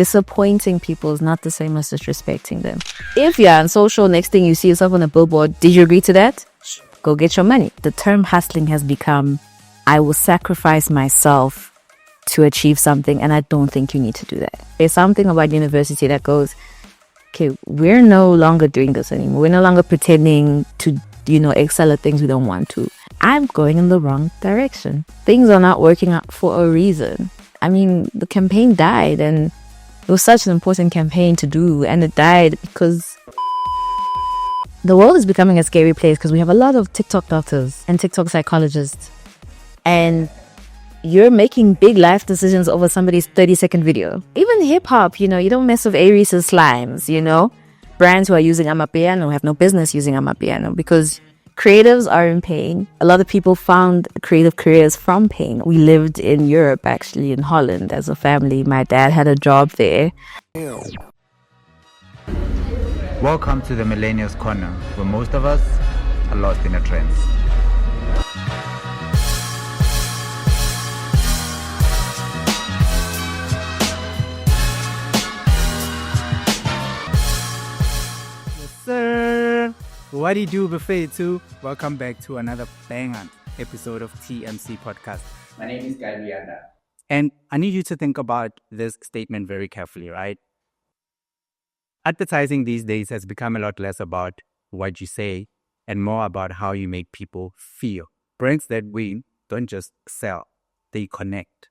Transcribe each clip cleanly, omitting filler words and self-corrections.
disappointing people is not the same as disrespecting them. If you're on social, next thing you see yourself on a billboard, did you agree to that? Go get your money. The term hustling has become, I will sacrifice myself to achieve something, and I don't think you need to do that. There's something about university that goes, okay, we're no longer doing this anymore. We're no longer pretending to, excel at things we don't want to. I'm going in the wrong direction. Things are not working out for a reason. I mean, the campaign died, and it was such an important campaign to do, and it died because the world is becoming a scary place because we have a lot of TikTok doctors and TikTok psychologists, and you're making big life decisions over somebody's 30-second video. Even hip-hop, you don't mess with Aries' slimes, Brands who are using Amapiano have no business using Amapiano because creatives are in pain. A lot of people found creative careers from pain. We lived in Europe, actually, in Holland as a family. My dad had a job there. Welcome to the Millennials Corner, where most of us are lost in the trends. Sir, what do you do, Buffet 2? Welcome back to another bang-on episode of TMC podcast. My name is Siyamthanda. And I need you to think about this statement very carefully, right? Advertising these days has become a lot less about what you say and more about how you make people feel. Brands that win don't just sell, they connect.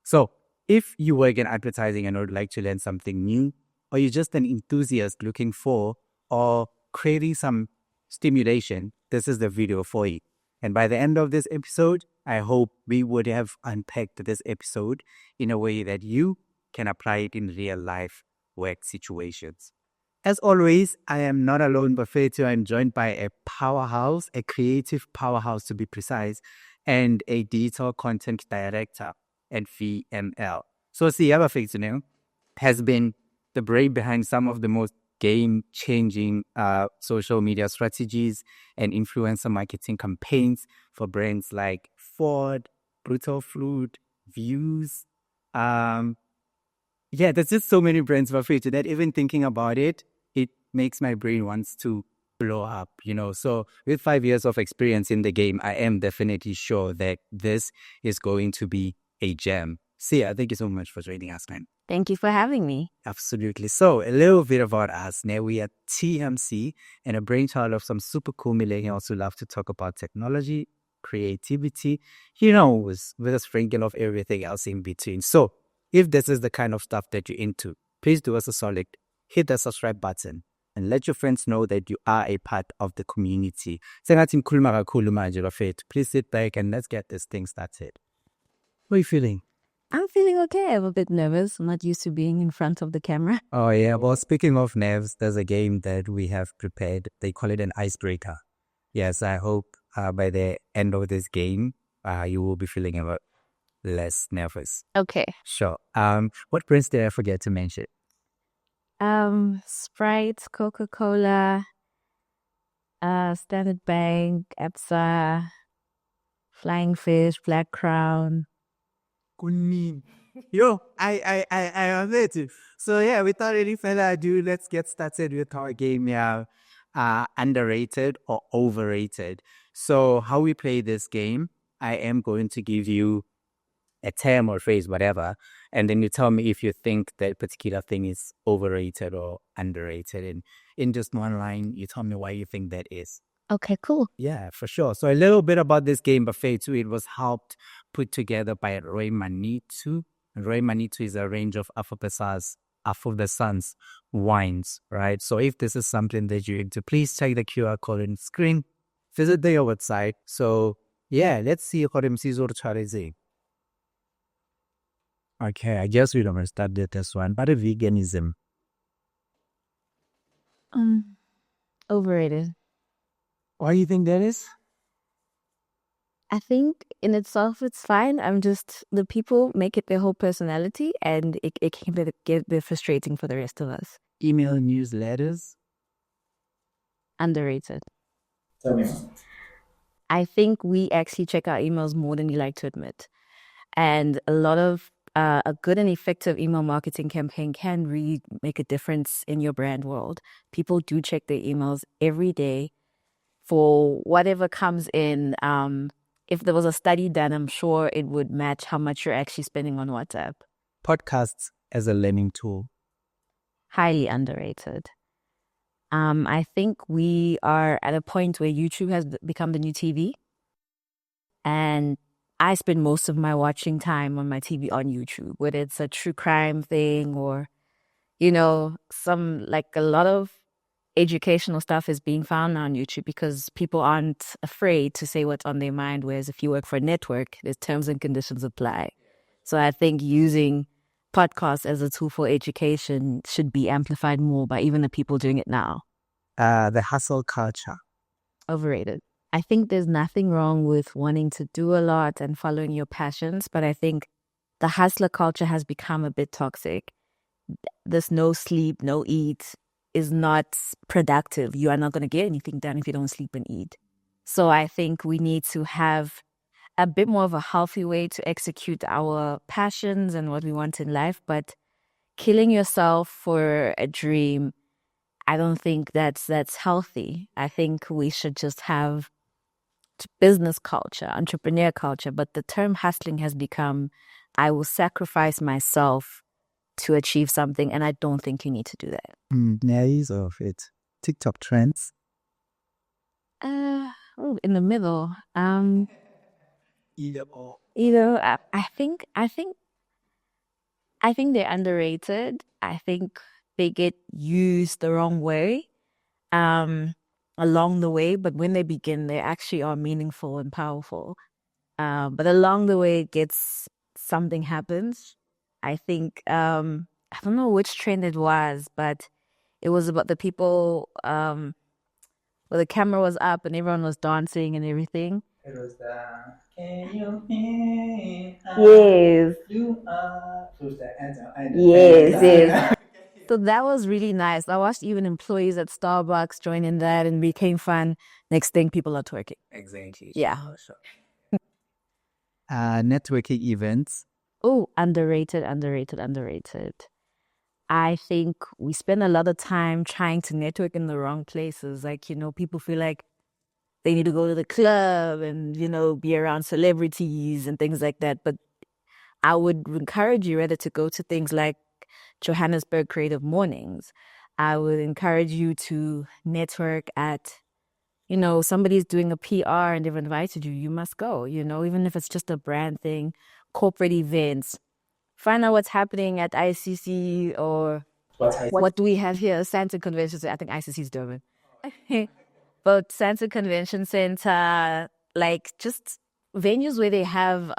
So if you work in advertising and would like to learn something new, or you're just an enthusiast looking for or creating some stimulation, this is the video for you. And by the end of this episode, I hope we would have unpacked this episode in a way that you can apply it in real life work situations. As always, I am not alone, Buffet. I'm joined by a powerhouse, a creative powerhouse to be precise, and a digital content director at VML. So Siyamthanda has been the brain behind some of the most game-changing social media strategies and influencer marketing campaigns for brands like Ford, Brutal Fruit, Views. There's just so many brands for free that even thinking about it, it makes my brain wants to blow up, So with 5 years of experience in the game, I am definitely sure that this is going to be a gem. Sia, thank you so much for joining us, man. Thank you for having me. Absolutely. So a little bit about us. Now we are TMC and a brainchild of some super cool millennials who love to talk about technology, creativity, with a sprinkle of everything else in between. So if this is the kind of stuff that you're into, please do us a solid, hit the subscribe button and let your friends know that you are a part of the community. Please sit back and let's get this thing started. What are you feeling? I'm feeling okay. I'm a bit nervous. I'm not used to being in front of the camera. Oh, yeah. Well, speaking of nerves, there's a game that we have prepared. They call it an icebreaker. Yes, I hope by the end of this game, you will be feeling a lot less nervous. Okay. Sure. What brands did I forget to mention? Sprite, Coca-Cola, Standard Bank, Absa, Flying Fish, Black Crown. Yo, I am it. So yeah, without any further ado, let's get started with our game. Underrated or overrated. So how we play this game, I am going to give you a term or phrase, whatever, and then you tell me if you think that particular thing is overrated or underrated. And in just one line, you tell me why you think that is. Okay, cool. Yeah, for sure. So a little bit about this game, Buffet 2. It was helped put together by Roy Manitou. Roy Manitou is a range of Afro-Descents wines, right? So if this is something that you're into, please check the QR code on the screen. Visit their website. So yeah, let's see what Msizor Chareze. Okay, I guess we don't start this one. But veganism. Overrated. Why do you think that is? I think in itself it's fine. The people make it their whole personality, and it can get a bit frustrating for the rest of us. Email newsletters? Underrated. Tell me. I think we actually check our emails more than you like to admit. And a lot of a good and effective email marketing campaign can really make a difference in your brand world. People do check their emails every day for whatever comes in. If there was a study done, I'm sure it would match how much you're actually spending on WhatsApp. Podcasts as a learning tool. Highly underrated. I think we are at a point where YouTube has become the new TV. And I spend most of my watching time on my TV on YouTube, whether it's a true crime thing or, a lot of educational stuff is being found on YouTube because people aren't afraid to say what's on their mind. Whereas if you work for a network, there's terms and conditions apply. So I think using podcasts as a tool for education should be amplified more by even the people doing it now. The hustle culture. Overrated. I think there's nothing wrong with wanting to do a lot and following your passions, but I think the hustler culture has become a bit toxic. This no sleep, no eat is not productive. You are not going to get anything done if you don't sleep and eat. So I think we need to have a bit more of a healthy way to execute our passions and what we want in life, but killing yourself for a dream, I don't think that's healthy. I think we should just have business culture, entrepreneur culture, but the term hustling has become, I will sacrifice myself to achieve something, and I don't think you need to do that. Nays of it. TikTok trends. In the middle. Either or. I think they're underrated. I think they get used the wrong way along the way, but when they begin, they actually are meaningful and powerful. But along the way, something happens. I think, I don't know which trend it was, but it was about the people where the camera was up and everyone was dancing and everything. It was the Can You Hear Yes. You Are Yes. So that was really nice. I watched even employees at Starbucks join in that and became fun. Next thing, people are twerking. Exactly. Yeah. Networking events. Oh, underrated. I think we spend a lot of time trying to network in the wrong places. People feel like they need to go to the club and, be around celebrities and things like that. But I would encourage you rather to go to things like Johannesburg Creative Mornings. I would encourage you to network at, somebody's doing a PR and they've invited you, you must go, even if it's just a brand thing, corporate events. Find out what's happening at ICC or what do we have here? Santa Convention Center. I think ICC is Durban. But Santa Convention Center, just venues where they have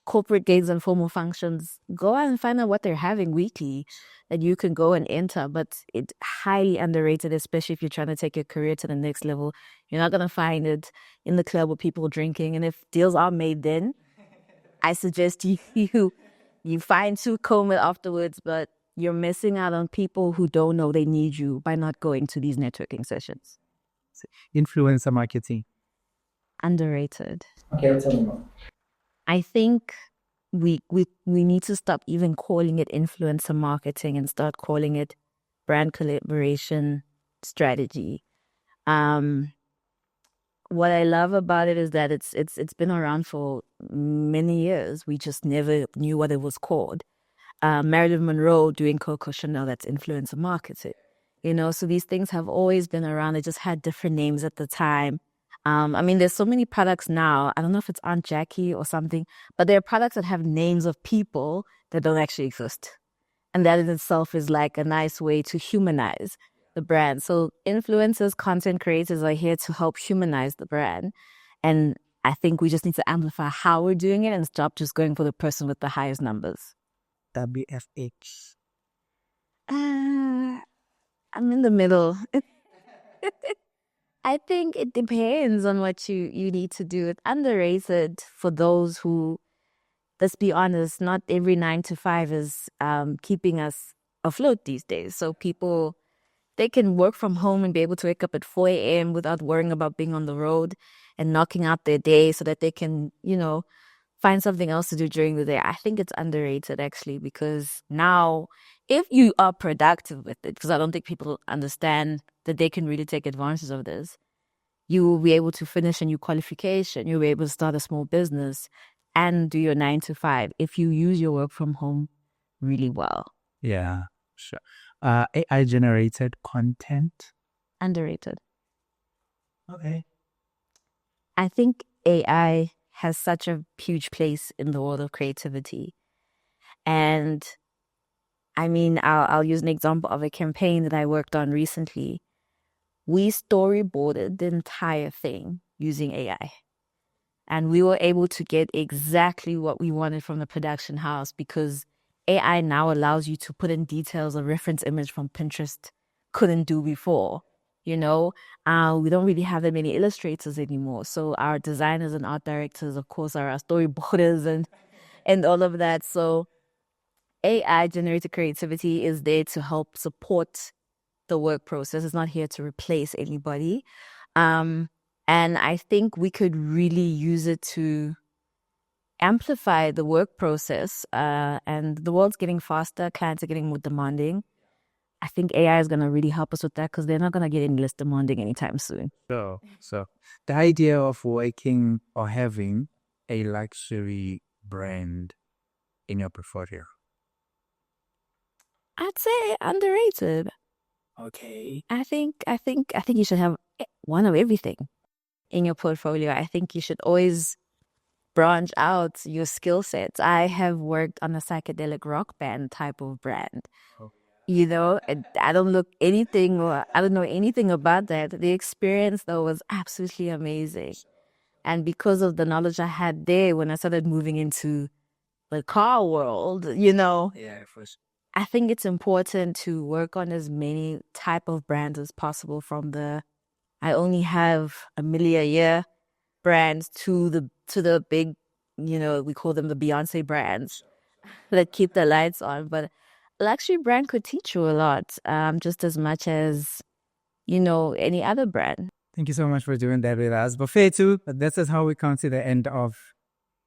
corporate gigs and formal functions. Go out and find out what they're having weekly that you can go and enter. But it's highly underrated, especially if you're trying to take your career to the next level. You're not going to find it in the club with people drinking. And if deals are made then, I suggest you fine-tooth comb it afterwards, but you're missing out on people who don't know they need you by not going to these networking sessions. Influencer marketing. Underrated. Okay, tell me more. I think we need to stop even calling it influencer marketing and start calling it brand collaboration strategy. What I love about it is that it's been around for many years. We just never knew what it was called. Marilyn Monroe doing Coco Chanel, that's influencer marketing. So these things have always been around. They just had different names at the time. There's so many products now. I don't know if it's Aunt Jackie or something, but there are products that have names of people that don't actually exist. And that in itself is like a nice way to humanize the brand. So influencers, content creators are here to help humanize the brand. And I think we just need to amplify how we're doing it and stop just going for the person with the highest numbers. WFH. I'm in the middle. I think it depends on what you need to do. It's underrated for those who, let's be honest, not every 9 to 5 is keeping us afloat these days. So people, they can work from home and be able to wake up at 4 a.m. without worrying about being on the road and knocking out their day so that they can, find something else to do during the day. I think it's underrated actually, because now if you are productive with it, because I don't think people understand that they can really take advantage of this, you will be able to finish a new qualification. You'll be able to start a small business and do your 9 to 5 if you use your work from home really well. Yeah, sure. AI generated content. Underrated. Okay. I think AI has such a huge place in the world of creativity. And I mean, I'll use an example of a campaign that I worked on recently. We storyboarded the entire thing using AI. And we were able to get exactly what we wanted from the production house, because AI now allows you to put in details a reference image from Pinterest couldn't do before. We don't really have that many illustrators anymore. So our designers and art directors, of course, are our storyboarders and all of that. So AI generated creativity is there to help support the work process. It's not here to replace anybody. And I think we could really use it to amplify the work process. And the world's getting faster. Clients are getting more demanding. I think AI is going to really help us with that, because they're not going to get any less demanding anytime soon. So the idea of working or having a luxury brand in your portfolio. I'd say underrated. Okay. I think you should have one of everything in your portfolio. I think you should always branch out your skill sets. I have worked on a psychedelic rock band type of brand. And I don't know anything about that. The experience though was absolutely amazing. And because of the knowledge I had there, when I started moving into the car world, Yeah, for sure. I think it's important to work on as many type of brands as possible, from the I only have $1 million a year brands to the big, we call them the Beyonce brands that keep the lights on. But a luxury brand could teach you a lot, just as much as, any other brand. Thank you so much for doing that with us. But fair too, this is how we come to the end of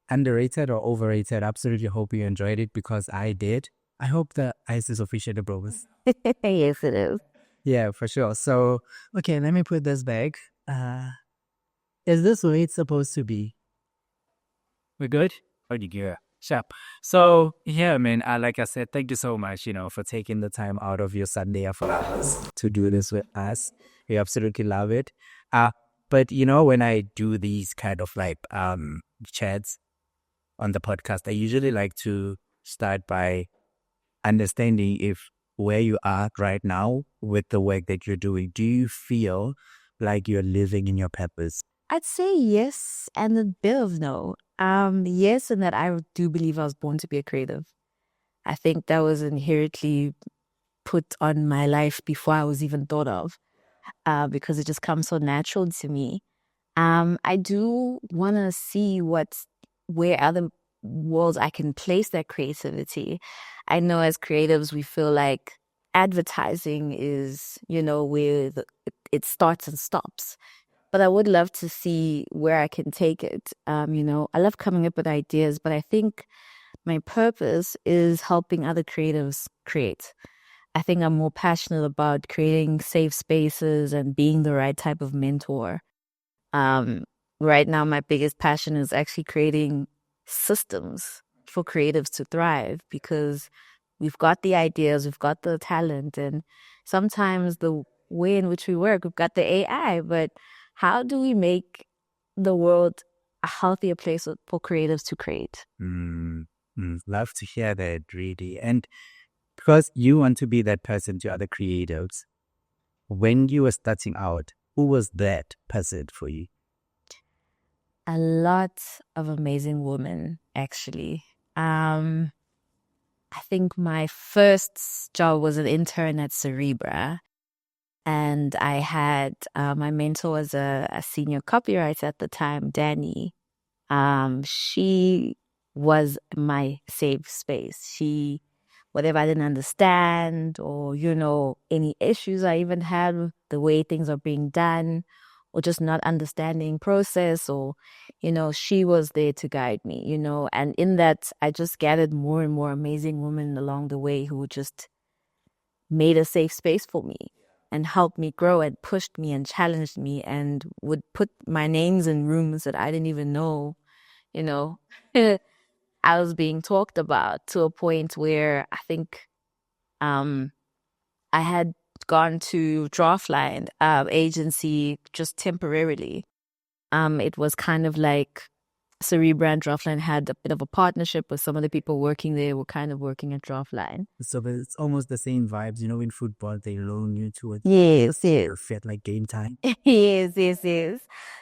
underrated or overrated. Absolutely hope you enjoyed it, because I did. I hope the ice is officially broken. Yes, it is. Yeah, for sure. So, okay, let me put this back. Is this where it's supposed to be? We're good? Oh, yeah. Sharp. So, yeah, man, like I said, thank you so much, for taking the time out of your Sunday for us to do this with us. We absolutely love it. But, when I do these kind of like chats on the podcast, I usually like to start by understanding if where you are right now with the work that you're doing, do you feel like you're living in your purpose? I'd say yes and a bit of no. Yes, in that I do believe I was born to be a creative. I think that was inherently put on my life before I was even thought of, because it just comes so natural to me. I do want to see where other worlds I can place that creativity. I know as creatives, we feel like advertising is, where it starts and stops. But I would love to see where I can take it. I love coming up with ideas, but I think my purpose is helping other creatives create. I think I'm more passionate about creating safe spaces and being the right type of mentor. Right now, my biggest passion is actually creating systems for creatives to thrive, because we've got the ideas, we've got the talent, and sometimes the way in which we work, we've got the AI, but how do we make the world a healthier place for creatives to create? Love to hear that, really. And because you want to be that person to other creatives, when you were starting out, who was that person for you? A lot of amazing women, actually. I think my first job was an intern at Cerebra. And I had my mentor was a senior copywriter at the time, Danny. She was my safe space. Whatever I didn't understand, or any issues I even had with the way things are being done, or just not understanding process, or, she was there to guide me, and in that, I just gathered more and more amazing women along the way who just made a safe space for me and helped me grow and pushed me and challenged me and would put my names in rooms that I didn't even know, I was being talked about, to a point where I think I had gone to Draftline agency just temporarily. It was kind of like Cerebra and Draftline had a bit of a partnership with some of the people working there were kind of working at Draftline. So but it's almost the same vibes. In football, they loan you to a Yes. felt like game time. yes.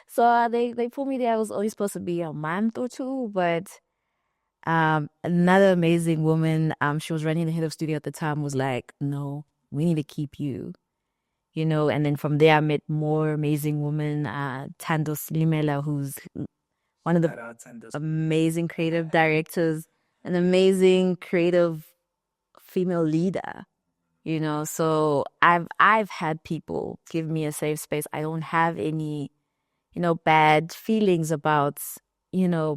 So they told me that I was only supposed to be a month or two, but another amazing woman, she was running the head of studio at the time, was like, no, we need to keep you, and then from there I met more amazing women, Tando Slimela, who's one of the amazing creative directors, an amazing creative female leader, so I've had people give me a safe space. I don't have any, bad feelings about,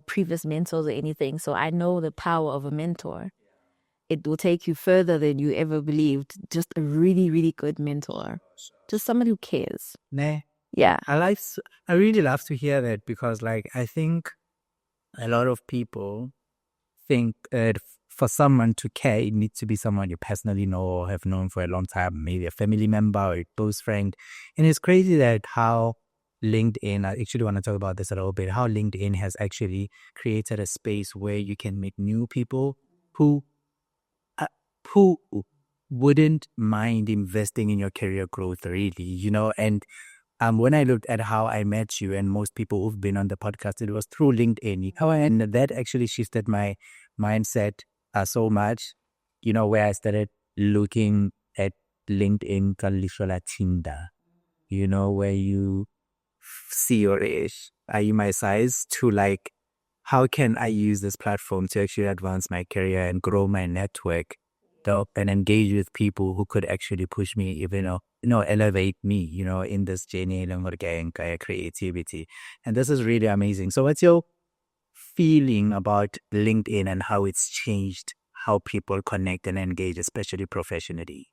previous mentors or anything. So I know the power of a mentor. It will take you further than you ever believed. Just a really, really good mentor. Just someone who cares. Nah. Yeah. I really love to hear that, because I think a lot of people think for someone to care, it needs to be someone you personally know or have known for a long time, maybe a family member or a close friend. And it's crazy that how LinkedIn, I actually want to talk about this a little bit, how LinkedIn has actually created a space where you can meet new people who wouldn't mind investing in your career growth, really, and when I looked at how I met you and most people who've been on the podcast, it was through LinkedIn. And that actually shifted my mindset so much, where I started looking at LinkedIn Tinda, where you see your age, are you my size, to how can I use this platform to actually advance my career and grow my network and engage with people who could actually push me, even elevate me, in this journey and creativity. And this is really amazing. So what's your feeling about LinkedIn and how it's changed how people connect and engage, especially professionally?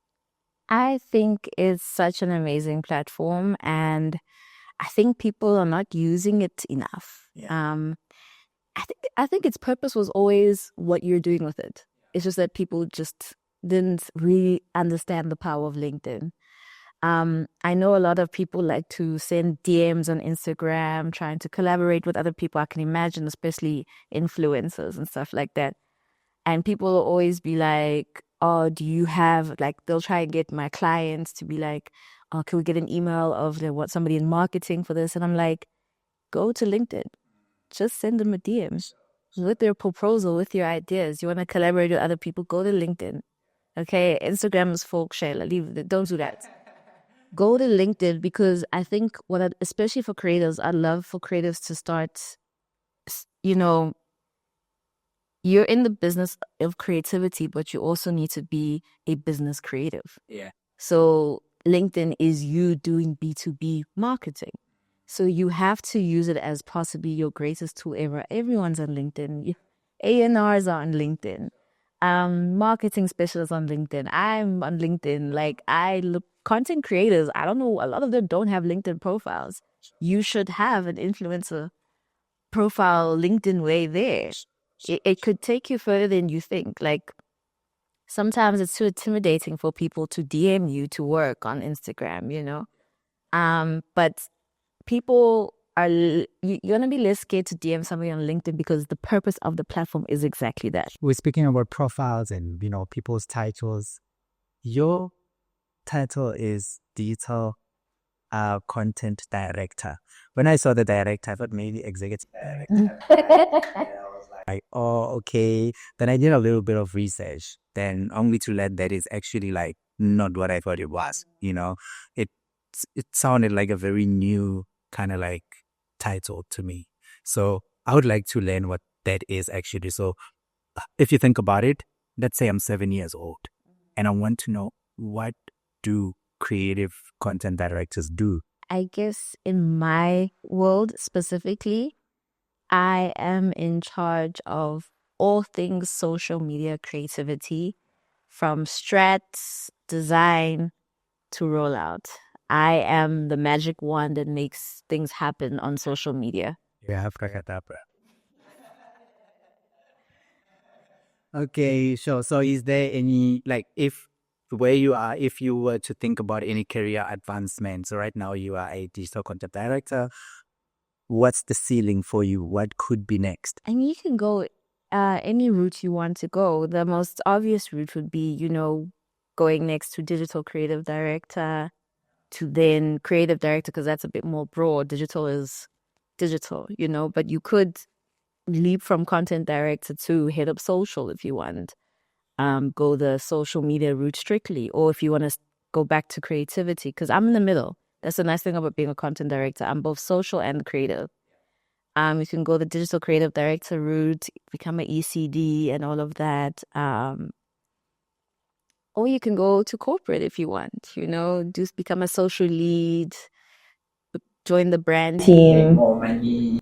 I think it's such an amazing platform, and I think people are not using it enough. Yeah. I think its purpose was always what you're doing with it. It's just that people just didn't really understand the power of LinkedIn. I know a lot of people like to send DMs on Instagram, trying to collaborate with other people. I can imagine, especially influencers and stuff like that. And people will always be like, oh, do you have, they'll try and get my clients to be like, oh, can we get an email of somebody in marketing for this? And I'm like, go to LinkedIn. Just send them a DM with their proposal, with your ideas. You want to collaborate with other people, go to LinkedIn. Okay, Instagram is folk share. Leave it. Don't do that. Go to LinkedIn, because I think especially for creators, I'd love for creatives to start, you're in the business of creativity, but you also need to be a business creative. Yeah. So LinkedIn is you doing B2B marketing. So you have to use it as possibly your greatest tool ever. Everyone's on LinkedIn. A&Rs are on LinkedIn. Marketing specialists on LinkedIn. I'm on LinkedIn. I look, content creators, I don't know, a lot of them don't have LinkedIn profiles. You should have an influencer profile LinkedIn way there. It could take you further than you think. Sometimes it's too intimidating for people to DM you to work on Instagram, but people are, you're going to be less scared to DM somebody on LinkedIn, because the purpose of the platform is exactly that. We're speaking about profiles and, people's titles. Your title is digital content director. When I saw the director, I thought maybe executive director. I was like, oh, okay. Then I did a little bit of research, then only to learn that is actually not what I thought it was. It sounded like a very new kind of title to me. So I would like to learn what that is actually. So if you think about it, let's say I'm 7 years old and I want to know, what do creative content directors do? I guess in my world specifically, I am in charge of all things social media creativity, from strats, design to rollout. I am the magic wand that makes things happen on social media. Yeah, Abracadabra. Okay, sure. So is there any, like, if where you are, if you were to think about any career advancement, so right now you are a digital content director, what's the ceiling for you? What could be next? And you can go any route you want to go. The most obvious route would be, going next to digital creative director, to then creative director, because that's a bit more broad. Digital is digital, but you could leap from content director to head up social if you want. Go the social media route strictly, or if you want to go back to creativity, because I'm in the middle. That's the nice thing about being a content director. I'm both social and creative. You can go the digital creative director route, become an ECD and all of that. Or you can go to corporate if you want, just become a social lead, join the brand team. More money.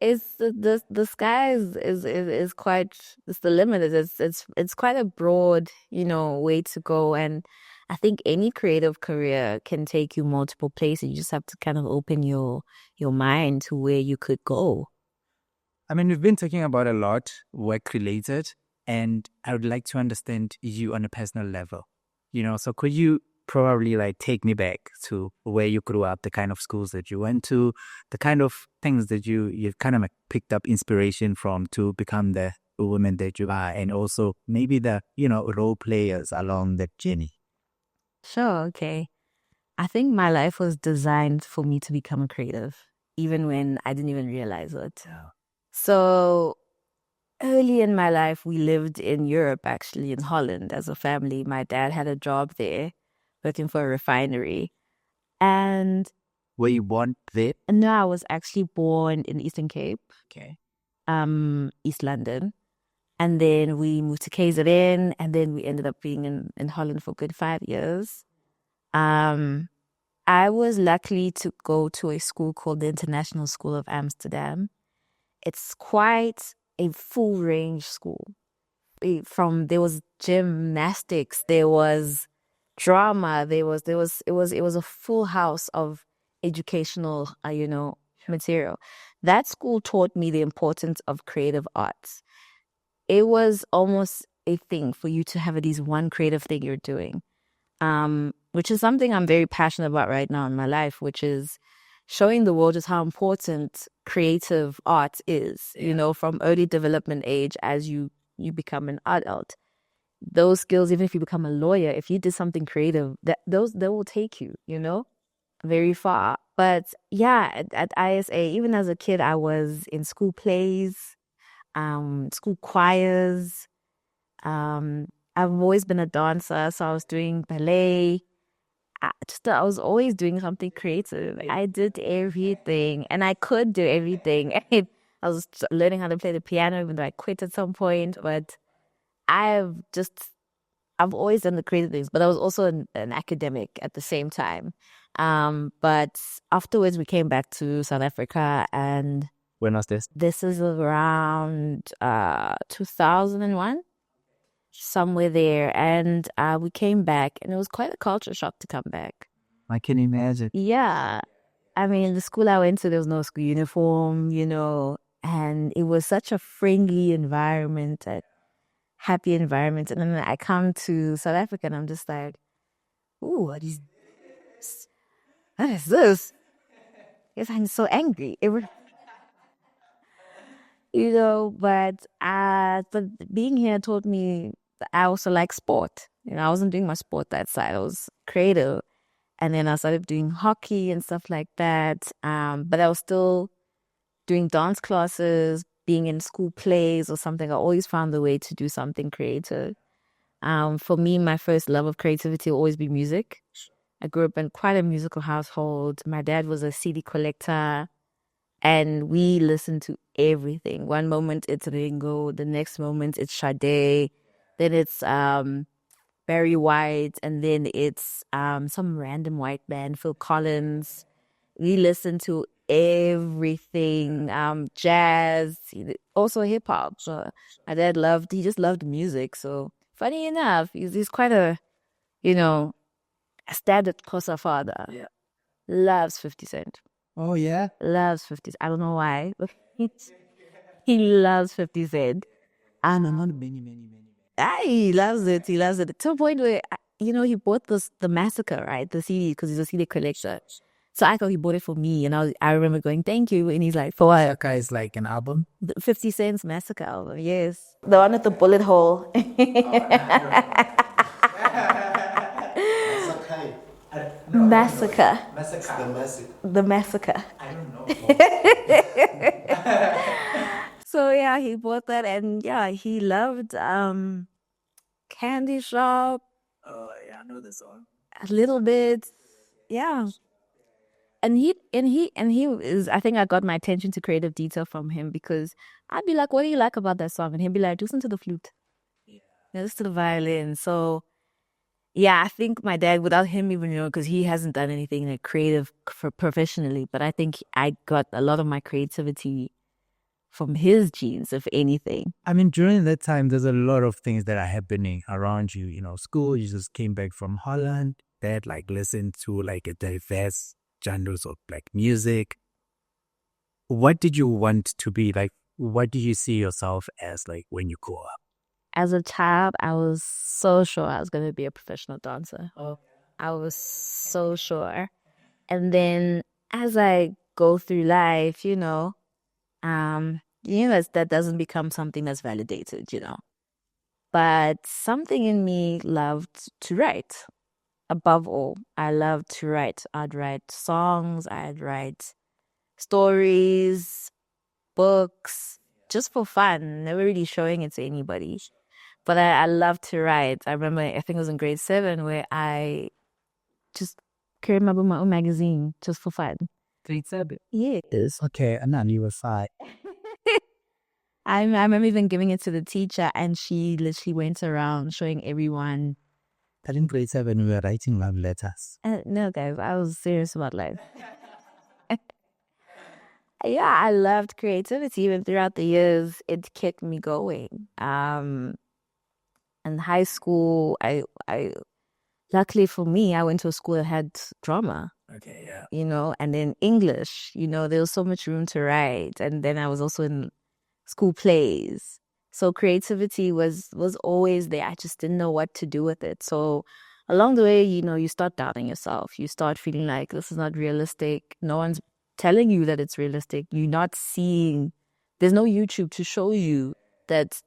It's the sky is quite, it's the limit. It's quite a broad, way to go. And I think any creative career can take you multiple places. You just have to kind of open your mind to where you could go. I mean, we've been talking about a lot work related, and I would like to understand you on a personal level. So could you probably like take me back to where you grew up, the kind of schools that you went to, the kind of things that you've kind of like picked up inspiration from to become the woman that you are, and also maybe the, role players along that journey. Sure, okay. I think my life was designed for me to become a creative, even when I didn't even realize it. Yeah. So early in my life, we lived in Europe, actually, in Holland as a family. My dad had a job there, working for a refinery. And Were you born there? no, I was actually born in Eastern Cape, Okay. East London. And then we moved to KZN, and then we ended up being in Holland for a good 5 years. I was lucky to go to a school called the International School of Amsterdam. It's quite a full range school. There was gymnastics, there was drama, it was a full house of educational, material. That school taught me the importance of creative arts. It was almost a thing for you to have at least one creative thing you're doing, which is something I'm very passionate about right now in my life, which is showing the world just how important creative art is, from early development age as you become an adult. Those skills, even if you become a lawyer, if you did something creative, that will take you, very far. But yeah, at ISA, even as a kid, I was in school plays, school choirs. I've always been a dancer, so I was doing ballet. I was always doing something creative. I did everything, and I could do everything. I was learning how to play the piano, even though I quit at some point. But I've always done the creative things. But I was also an academic at the same time. But afterwards, we came back to South Africa, and When was this? this is around 2001. Somewhere there, and we came back, and it was quite a culture shock to come back. I can imagine. Yeah, I mean, the school I went to, there was no school uniform, and it was such a friendly environment, a happy environment. And then I come to South Africa, and I'm just like, ooh, what is this? Yes, I'm so angry. But being here taught me that I also like sport. I wasn't doing my sport that side. I was creative. And then I started doing hockey and stuff like that. But I was still doing dance classes, being in school plays or something. I always found the way to do something creative. For me, my first love of creativity will always be music. I grew up in quite a musical household. My dad was a CD collector. And we listen to everything. One moment it's Ringo, the next moment it's Sade, then it's Barry White, and then it's some random white band, Phil Collins. We listen to everything, jazz, also hip hop. So my dad he just loved music. So funny enough, he's quite a, a standard Xhosa father. Yeah. Loves 50 Cent. Oh, yeah? Loves 50 Cent. I don't know why, but he loves 50 Cent. And not many. He loves it. He loves it. To a point where, he bought the Massacre, right? The CD, because he's a CD collector. So I thought he bought it for me. And I remember going, thank you. And he's like, for what? Massacre is like an album? The 50 Cent's Massacre album, yes. The one with the bullet hole. Massacre. The Massacre. I don't know. So yeah, he bought that, and yeah, he loved Candy Shop. Oh, yeah, I know the song. A little bit, yeah. And he is, I think I got my attention to creative detail from him, because I'd be like, what do you like about that song? And he'd be like, listen to the flute. Yeah. Listen to the violin. So yeah, I think my dad, without him even, because he hasn't done anything like creative professionally, but I think I got a lot of my creativity from his genes, if anything. I mean, during that time, there's a lot of things that are happening around you. School, you just came back from Holland. Dad, listened to a diverse genres of music. What did you want to be? What do you see yourself as when you grow up? As a child, I was so sure I was going to be a professional dancer. Oh. I was so sure. And then as I go through life, that doesn't become something that's validated, But something in me loved to write. Above all, I loved to write. I'd write songs, I'd write stories, books, just for fun, never really showing it to anybody. But I loved to write. I remember, I think it was in grade 7, where I just came up with my own magazine just for fun. Grade 7? Yes. Okay, and then you were 5. I remember even giving it to the teacher, and she literally went around showing everyone. But in grade 7, we were writing love letters. No, guys, I was serious about life. Yeah, I loved creativity. Even throughout the years, it kept me going. In high school, I luckily for me, I went to a school that had drama. Okay, yeah. And then English, there was so much room to write. And then I was also in school plays. So creativity was always there. I just didn't know what to do with it. So along the way, you start doubting yourself. You start feeling like this is not realistic. No one's telling you that it's realistic. You're not seeing, there's no YouTube to show you that,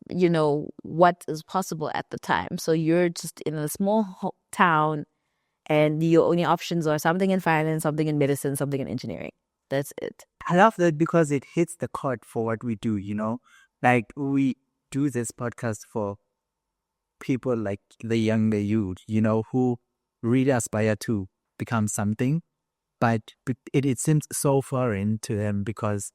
what is possible at the time. So you're just in a small town, and your only options are something in finance, something in medicine, something in engineering. That's it. I love that because it hits the chord for what we do, we do this podcast for people like the younger youth, who really aspire to become something, but it seems so foreign to them because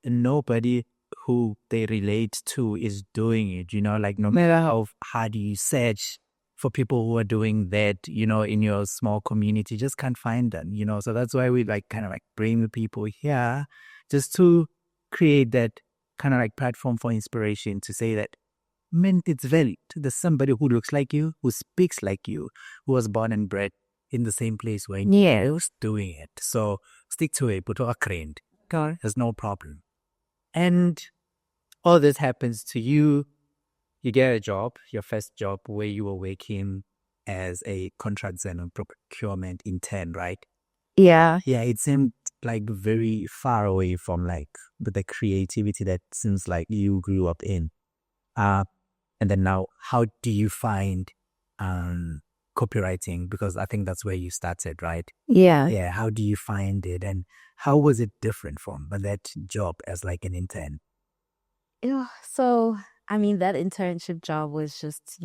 nobody who they relate to is doing it, no matter how hard you search for people who are doing that, in your small community, just can't find them, so that's why we bring the people here just to create that kind of platform for inspiration to say that, man, it's valid. There's somebody who looks like you, who speaks like you, who was born and bred in the same place where you was doing it. So stick to it, put a crane. There's no problem. And all this happens to you. You get a job, your first job, where you were working as a contracts and procurement intern, right? Yeah. Yeah, it seemed very far away from the creativity that seems like you grew up in. And then now, how do you find copywriting? Because I think that's where you started, right? Yeah. Yeah. How do you find it, and how was it different from that job as an intern? So that internship job was just,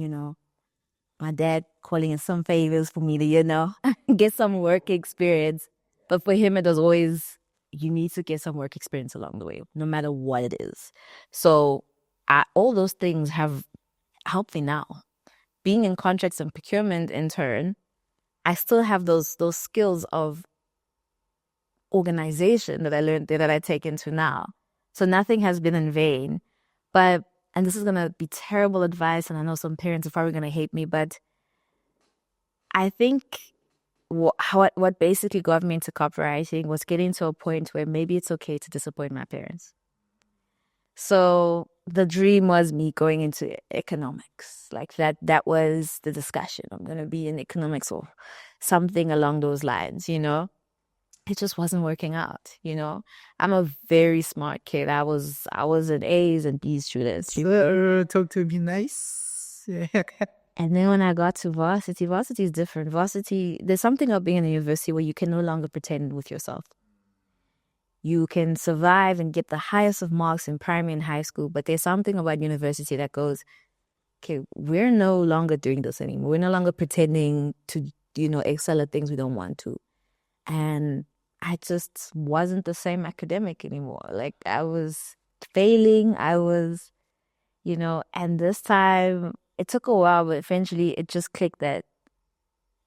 my dad calling in some favors for me to, get some work experience. But for him, it was always, you need to get some work experience along the way, no matter what it is. So all those things have helped me now, being in contracts and procurement in turn, I still have those skills of organization that I learned there that I take into now. So nothing has been in vain. But, and this is going to be terrible advice, and I know some parents are probably going to hate me, but I think what basically got me into copywriting was getting to a point where maybe it's okay to disappoint my parents. So the dream was me going into economics. Like that was the discussion. I'm going to be in economics or something along those lines, you know? It just wasn't working out, you know? I'm a very smart kid. I was an A's and B's student. Talk to me nice. And then when I got to varsity is different. Varsity, there's something about being in a university where you can no longer pretend with yourself. You can survive and get the highest of marks in primary and high school, but there's something about university that goes, okay, we're no longer doing this anymore. We're no longer pretending to, you know, excel at things we don't want to. And I just wasn't the same academic anymore. Like, I was failing. I was, you know, and this time it took a while, but eventually it just clicked that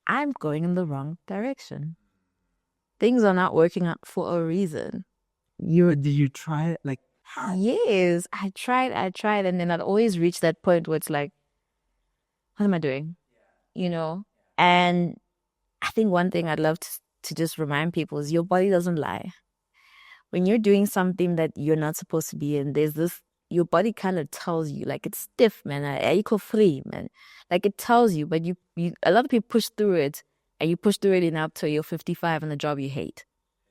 I'm going in the wrong direction. Things are not working out for a reason. Did you try it? Like, yes, I tried. And then I'd always reach that point where it's like, what am I doing? You know? And I think one thing I'd love to just remind people is your body doesn't lie. When you're doing something that you're not supposed to be in, there's this, your body kind of tells you, like, it's stiff, man. I go free, man. Like, it tells you, but you a lot of people push through it, and you push through it enough till you're 55 in a job you hate.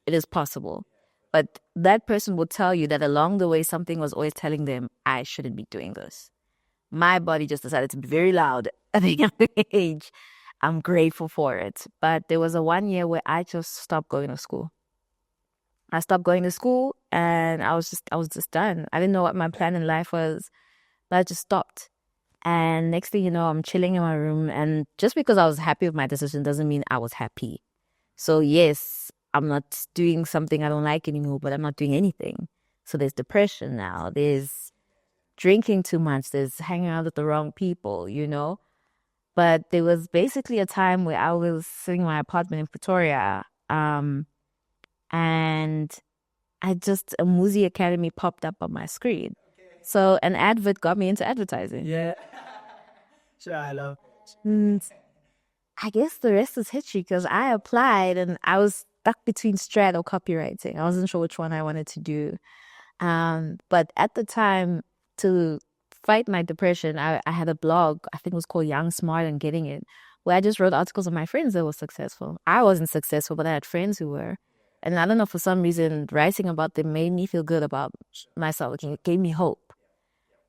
It is possible. But that person will tell you that along the way, something was always telling them, I shouldn't be doing this. My body just decided to be very loud at a young age. I'm grateful for it. But there was a 1 year where I just stopped going to school. I stopped going to school and I was just done. I didn't know what my plan in life was, but I just stopped. And next thing you know, I'm chilling in my room. And just because I was happy with my decision doesn't mean I was happy. So yes, I'm not doing something I don't like anymore, but I'm not doing anything. So there's depression now. There's drinking too much. There's hanging out with the wrong people, you know. But there was basically a time where I was sitting in my apartment in Pretoria, and a Muzi Academy popped up on my screen. Okay. So an advert got me into advertising. Yeah. Sure, I love it. I guess the rest is history because I applied and I was stuck between strat or copywriting. I wasn't sure which one I wanted to do. But at the time, to fight my depression, I had a blog, I think it was called Young, Smart, and Getting It, where I just wrote articles of my friends that were successful. I wasn't successful, but I had friends who were. And I don't know, for some reason, writing about them made me feel good about myself. It gave me hope.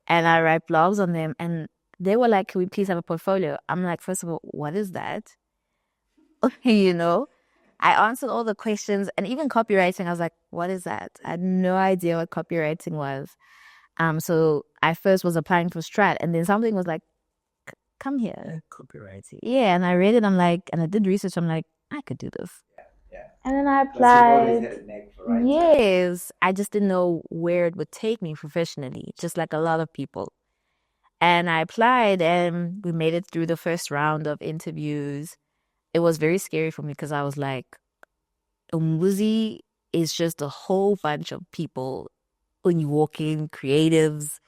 And I write blogs on them. And they were like, can we please have a portfolio? I'm like, first of all, what is that? You know? I answered all the questions. And even copywriting, I was like, what is that? I had no idea what copywriting was. So I first was applying for Strat. And then something was like, come here. Copywriting. Yeah, and I read it. I'm like, and I did research. I'm like, I could do this. And then I applied. Yes, I just didn't know where it would take me professionally, just like a lot of people. And I applied and we made it through the first round of interviews. It was very scary for me because I was like, Umuzi is just a whole bunch of people when you walk in, creatives,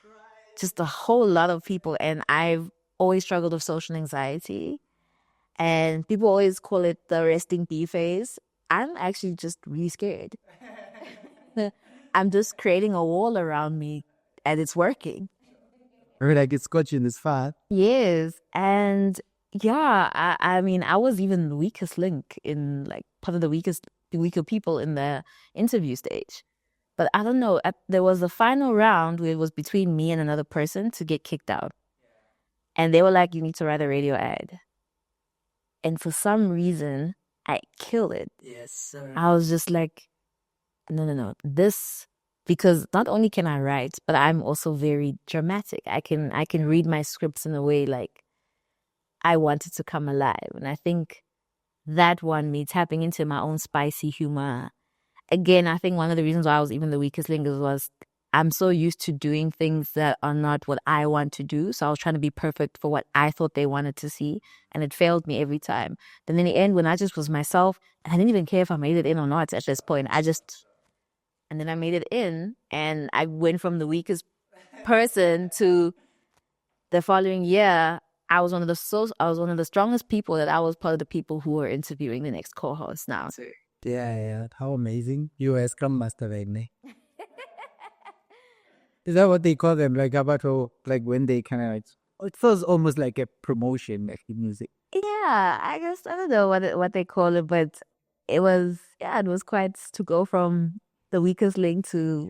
just a whole lot of people. And I've always struggled with social anxiety. And people always call it the resting bee phase. I'm actually just really scared. I'm just creating a wall around me and it's working. Or like it's got you in this far. Yes. And yeah, I mean, I was even the weakest link in like part of the weaker people in the interview stage. But I don't know, there was a final round where it was between me and another person to get kicked out. And they were like, you need to write a radio ad. And for some reason, I killed it. Yes, sir. I was just like, no. This, because not only can I write, but I'm also very dramatic. I can read my scripts in a way like I want it to come alive. And I think that one, me tapping into my own spicy humor. Again, I think one of the reasons why I was even the weakest link was I'm so used to doing things that are not what I want to do. So I was trying to be perfect for what I thought they wanted to see. And it failed me every time. Then in the end, when I just was myself, I didn't even care if I made it in or not at this point. And then I made it in, and I went from the weakest person to the following year. I was one of the strongest people that I was part of the people who were interviewing the next co-host now. Yeah. How amazing. You are Scrum Master, right? Is that what they call them? Like about like when they kind of like, it feels almost like a promotion, like in music. Yeah, I guess I don't know what they call it, but it was quite to go from the weakest link to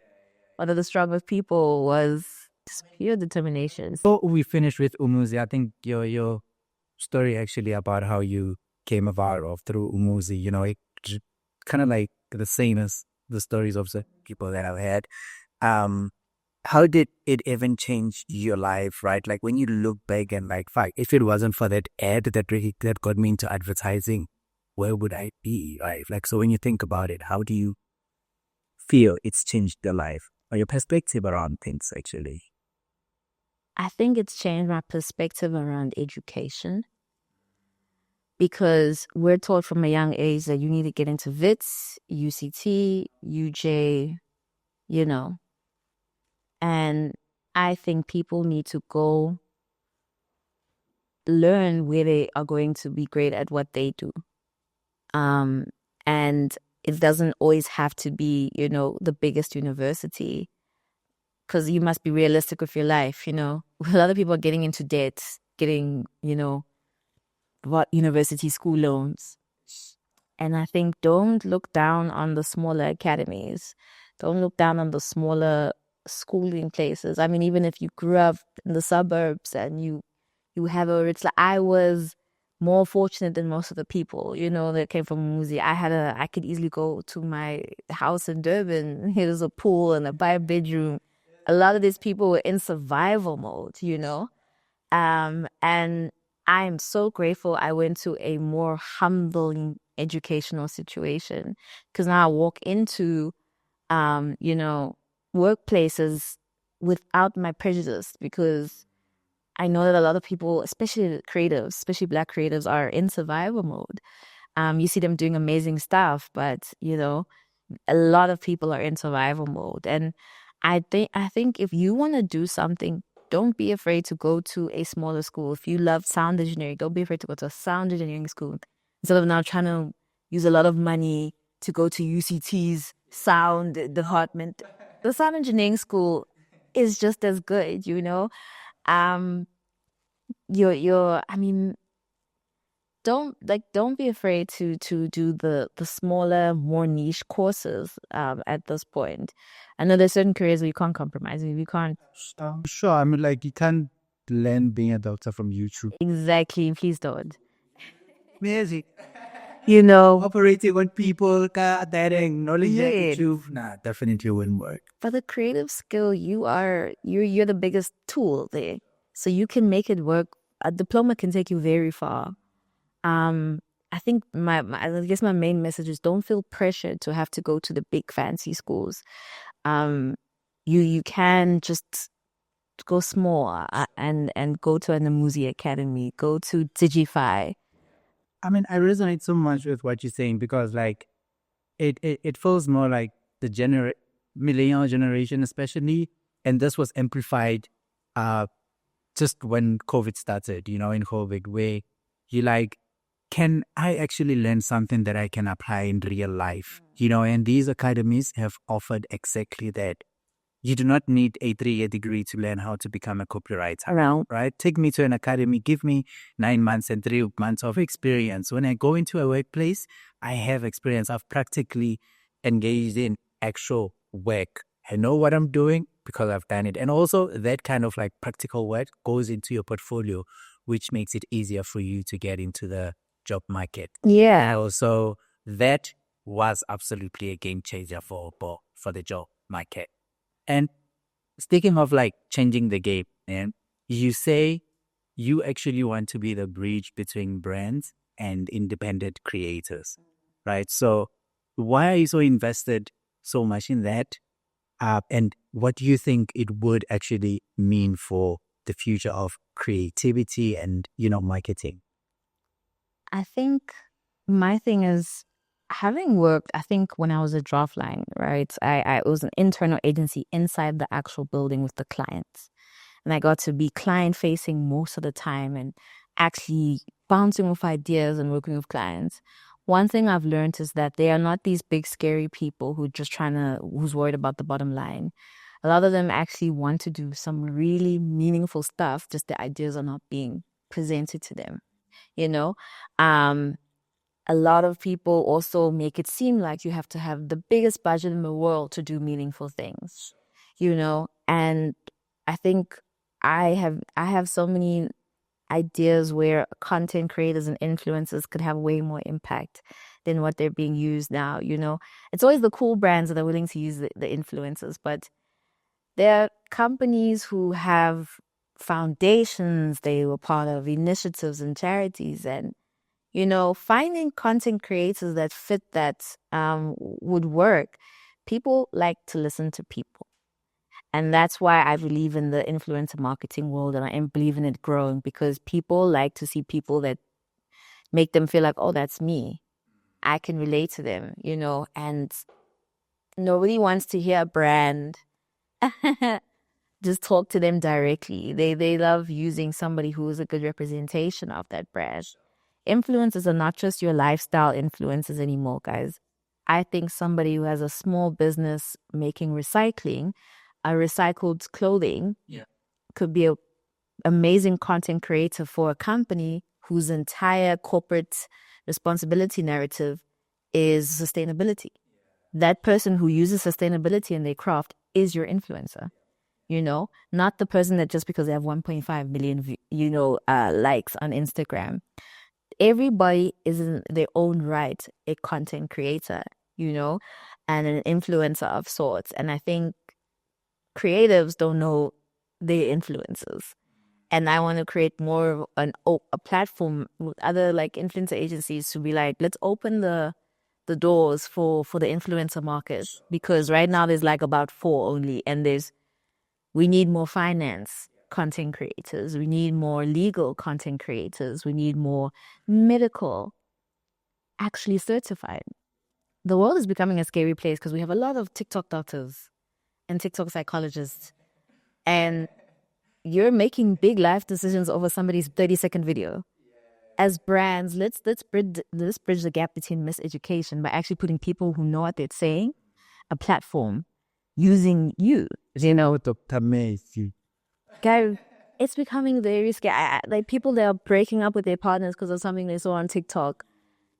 one of the strongest people was just pure determination. So we finished with Umuzi. I think your story actually about how you came about of through Umuzi, it kind of like the same as the stories of the people that I've had. How did it even change your life, right? Like when you look back and like, fuck, if it wasn't for that ad that got me into advertising, where would I be, right? Like, so when you think about it, how do you feel it's changed your life or your perspective around things, actually? I think it's changed my perspective around education because we're taught from a young age that you need to get into WITS, UCT, UJ, and I think people need to go learn where they are going to be great at what they do. And it doesn't always have to be, the biggest university, because you must be realistic with your life, A lot of people are getting into debt, getting, what university school loans. And I think don't look down on the smaller academies. Don't look down on the smaller schooling places. I mean, even if you grew up in the suburbs and you have I was more fortunate than most of the people, that came from Muzi. I could easily go to my house in Durban. There's a pool and a 5-bedroom. A lot of these people were in survival mode, and I am so grateful I went to a more humbling educational situation, because now I walk into, workplaces without my prejudice, because I know that a lot of people, especially creatives, especially Black creatives, are in survival mode. You see them doing amazing stuff, but a lot of people are in survival mode. And I think if you want to do something, don't be afraid to go to a smaller school. If you love sound engineering, don't be afraid to go to a sound engineering school instead of now trying to use a lot of money to go to UCT's sound department. The sound engineering school is just as good, don't be afraid to do the smaller, more niche courses at this point. I know there's certain careers where you can't compromise. You can't. Sure. I mean, like, you can't learn being a doctor from YouTube. Exactly. Please don't. Amazing. Operating on people, knowledge YouTube. Nah, definitely wouldn't work. For the creative skill, you're the biggest tool there. So you can make it work. A diploma can take you very far. I think I guess my main message is don't feel pressured to have to go to the big fancy schools. You can just go small and go to an Umuzi Academy, go to Digify. I mean, I resonate so much with what you're saying because, like, it feels more like the millennial generation, especially, and this was amplified, just when COVID started. In COVID, where you like, can I actually learn something that I can apply in real life? And these academies have offered exactly that. You do not need a 3-year degree to learn how to become a copywriter, right? Take me to an academy, give me 9 months and 3 months of experience. When I go into a workplace, I have experience. I've practically engaged in actual work. I know what I'm doing because I've done it. And also that kind of like practical work goes into your portfolio, which makes it easier for you to get into the job market. Yeah. Also, that was absolutely a game changer for the job market. And speaking of like changing the game, and you say you actually want to be the bridge between brands and independent creators, right? So why are you so invested so much in that? And what do you think it would actually mean for the future of creativity and, marketing? I think my thing is having worked, I think when I was a draft line, right? I was an internal agency inside the actual building with the clients. And I got to be client facing most of the time and actually bouncing off ideas and working with clients. One thing I've learned is that they are not these big scary people who's worried about the bottom line. A lot of them actually want to do some really meaningful stuff, just the ideas are not being presented to them, you know? A lot of people also make it seem like you have to have the biggest budget in the world to do meaningful things, and I think I have so many ideas where content creators and influencers could have way more impact than what they're being used now. It's always the cool brands that are willing to use the influencers, but there are companies who have foundations, they were part of initiatives and charities, and finding content creators that fit that would work. People like to listen to people. And that's why I believe in the influencer marketing world, and I believe in it growing, because people like to see people that make them feel like, oh, that's me. I can relate to them, and nobody wants to hear a brand just talk to them directly. They love using somebody who is a good representation of that brand. Influencers are not just your lifestyle influencers anymore, guys. I think somebody who has a small business making recycling, a recycled clothing, could be an amazing content creator for a company whose entire corporate responsibility narrative is sustainability. That person who uses sustainability in their craft is your influencer. Not the person that just because they have 1.5 million, likes on Instagram. Everybody is in their own right a content creator, and an influencer of sorts. And I think creatives don't know their influencers. And I want to create more of a platform with other like influencer agencies to be like, let's open the doors for the influencer market, because right now there's like about 4 only, and we need more finance content creators. We need more legal content creators. We need more medical, actually certified. The world is becoming a scary place because we have a lot of TikTok doctors and TikTok psychologists, and you're making big life decisions over somebody's 30-second video. As brands, let's bridge the gap between miseducation by actually putting people who know what they're saying a platform using you. Dr. Macy. Guys, it's becoming very scary. Like people that are breaking up with their partners because of something they saw on TikTok.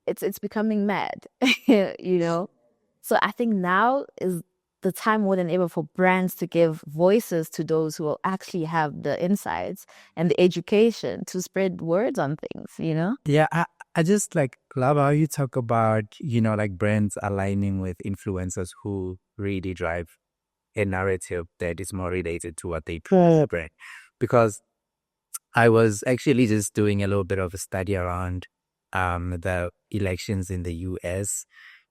It's becoming mad, So I think now is the time more than ever for brands to give voices to those who will actually have the insights and the education to spread words on things, Yeah, I just love how you talk about, brands aligning with influencers who really drive a narrative that is more related to what they brand. Because I was actually just doing a little bit of a study around the elections in the US,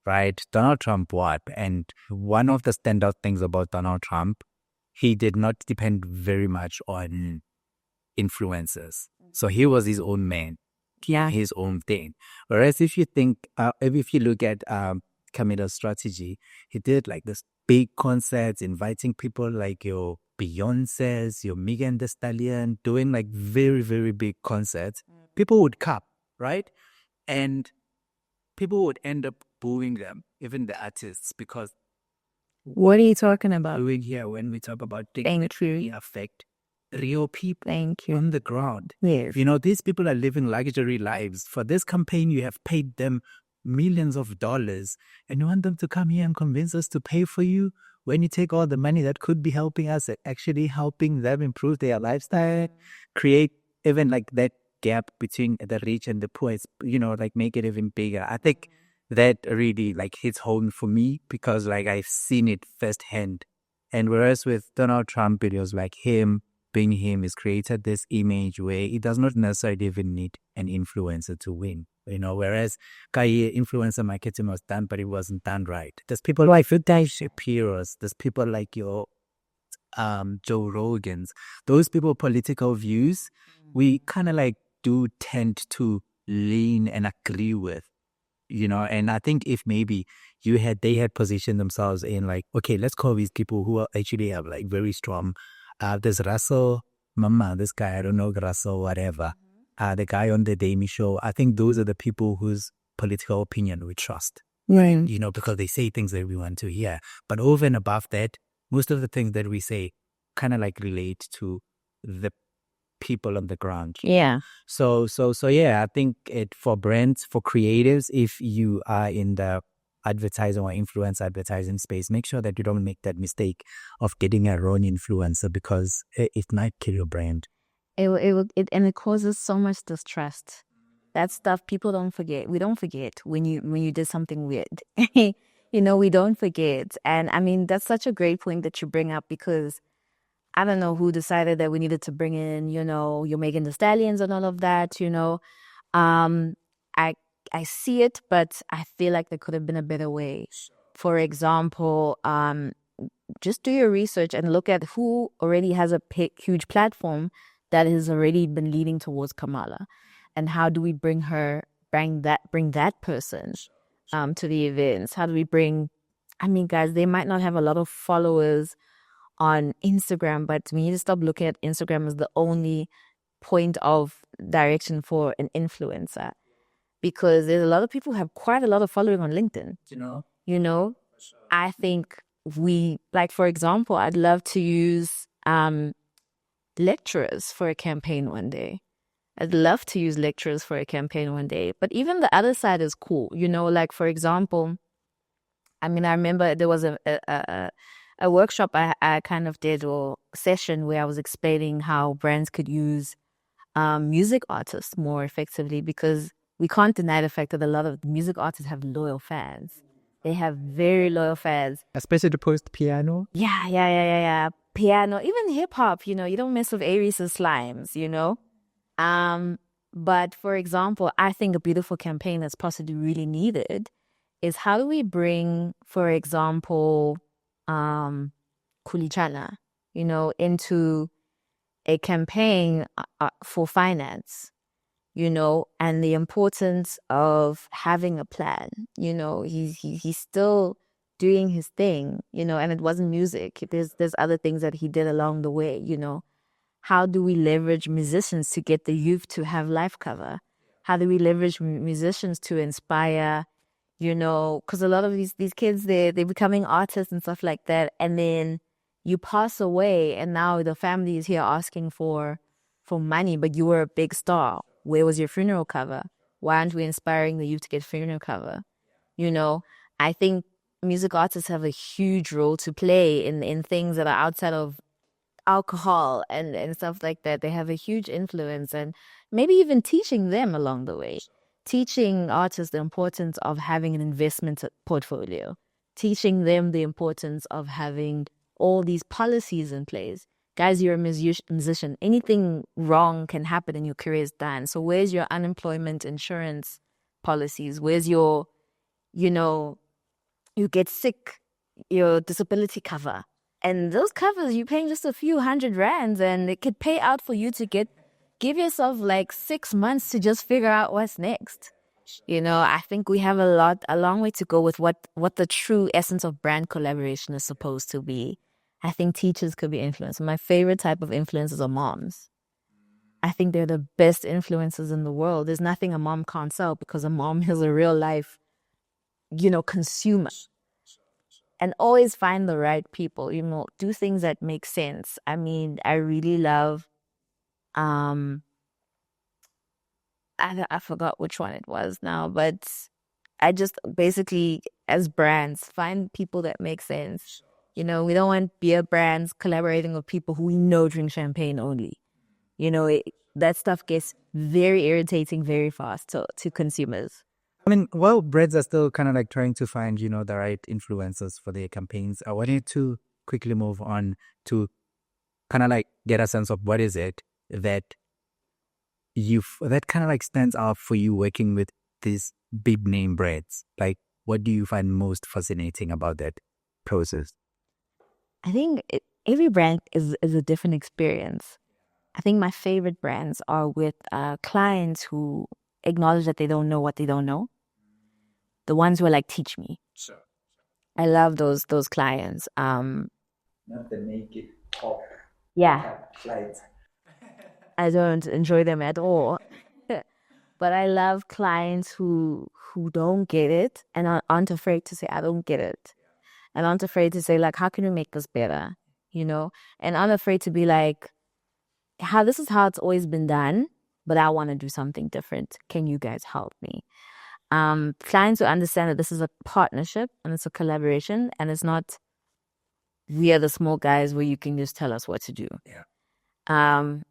right? Donald Trump won. And one of the standout things about Donald Trump, he did not depend very much on influencers. So he was his own man, his own thing. Whereas if you look at Camila's strategy, he did this big concerts, inviting people like your Beyonce's, your Megan Thee Stallion, doing very, very big concerts. People would come, right? And people would end up booing them, even the artists, because what are you talking about? Doing here when we talk about Thank you. affect real people Thank you. on the ground. Yes. These people are living luxury lives. For this campaign, you have paid them millions of dollars, and you want them to come here and convince us to pay for you when you take all the money that could be helping us, actually helping them improve their lifestyle, create even that gap between the rich and the poor, make it even bigger. I think that really hits home for me because I've seen it firsthand. And whereas with Donald Trump, it was him being him, he's created this image where he does not necessarily even need an influencer to win. Whereas influencer marketing was done, but it wasn't done right. There's people like your Dave Shapiro's, there's people like your Joe Rogan's. Those people, political views, we kind of like do tend to lean and agree with. And I think if maybe they had positioned themselves in like, okay, let's call these people who actually have like very strong, there's Russell Mama, this guy, I don't know, Russell, whatever, the guy on the Demi show. I think those are the people whose political opinion we trust, Right. because they say things that we want to hear. But over and above that, most of the things that we say kind of like relate to the people on the ground. Yeah. So yeah, I think for brands, for creatives, if you are in the advertising or influence advertising space, make sure that you don't make that mistake of getting a wrong influencer, because it might kill your brand. It causes so much distrust. That stuff people don't forget. We don't forget when you did something weird. We don't forget. And I mean, that's such a great point that you bring up, because I don't know who decided that we needed to bring in, you're Megan Thee Stallions and all of that, I see it, but I feel like there could have been a better way. For example, just do your research and look at who already has a huge platform that has already been leading towards Kamala, and how do we bring that person to the events? How do we guys, they might not have a lot of followers on Instagram, but we need to stop looking at Instagram as the only point of direction for an influencer, because there's a lot of people who have quite a lot of following on LinkedIn. I think for example, I'd love to use lecturers for a campaign one day. But even the other side is cool. Like for example, I remember there was a workshop I kind of did, or session, where I was explaining how brands could use music artists more effectively, because we can't deny the fact that a lot of music artists have loyal fans. They have very loyal fans. Especially the post-piano. Yeah. Piano, even hip-hop, you don't mess with Aries' slimes, But for example, I think a beautiful campaign that's possibly really needed is, how do we bring, for example, Kulichana, into a campaign for finance, and the importance of having a plan. He's still doing his thing, and it wasn't music. There's other things that he did along the way, How do we leverage musicians to get the youth to have life cover? How do we leverage musicians to inspire, because a lot of these kids, they're becoming artists and stuff like that, and then you pass away, and now the family is here asking for money, but you were a big star. Where was your funeral cover? Why aren't we inspiring the youth to get funeral cover? I think music artists have a huge role to play in things that are outside of alcohol and stuff like that. They have a huge influence, and maybe even teaching them along the way. Teaching artists the importance of having an investment portfolio. Teaching them the importance of having all these policies in place. Guys, you're a musician. Anything wrong can happen and your career is done. So where's your unemployment insurance policies? Where's your, you get sick, your disability cover? And those covers, you're paying just a few $100 and it could pay out for you to give yourself like 6 months to just figure out what's next. I think we have a long way to go with what the true essence of brand collaboration is supposed to be. I think teachers could be influenced. My favorite type of influencers are moms. I think they're the best influencers in the world. There's nothing a mom can't sell, because a mom is a real life, consumer. And always find the right people, do things that make sense. I really love, I forgot which one it was now, but I just basically, as brands, find people that make sense. We don't want beer brands collaborating with people who we know drink champagne only. That stuff gets very irritating very fast to consumers. Brands are still kind of like trying to find, the right influencers for their campaigns. I wanted to quickly move on to kind of like get a sense of what is it that that kind of like stands out for you working with these big name brands. Like, what do you find most fascinating about that process? I think every brand is a different experience. I think my favorite brands are with clients who acknowledge that they don't know what they don't know. The ones who are like, teach me. Sure. I love those clients. Not the naked top. Yeah, Clients. I don't enjoy them at all. But I love clients who don't get it and aren't afraid to say, I don't get it. And aren't afraid to say, like, how can we make this better? You know? And aren't afraid to be like, this is how it's always been done, but I want to do something different. Can you guys help me? Clients who understand that this is a partnership and it's a collaboration and it's not we are the small guys where you can just tell us what to do. Yeah.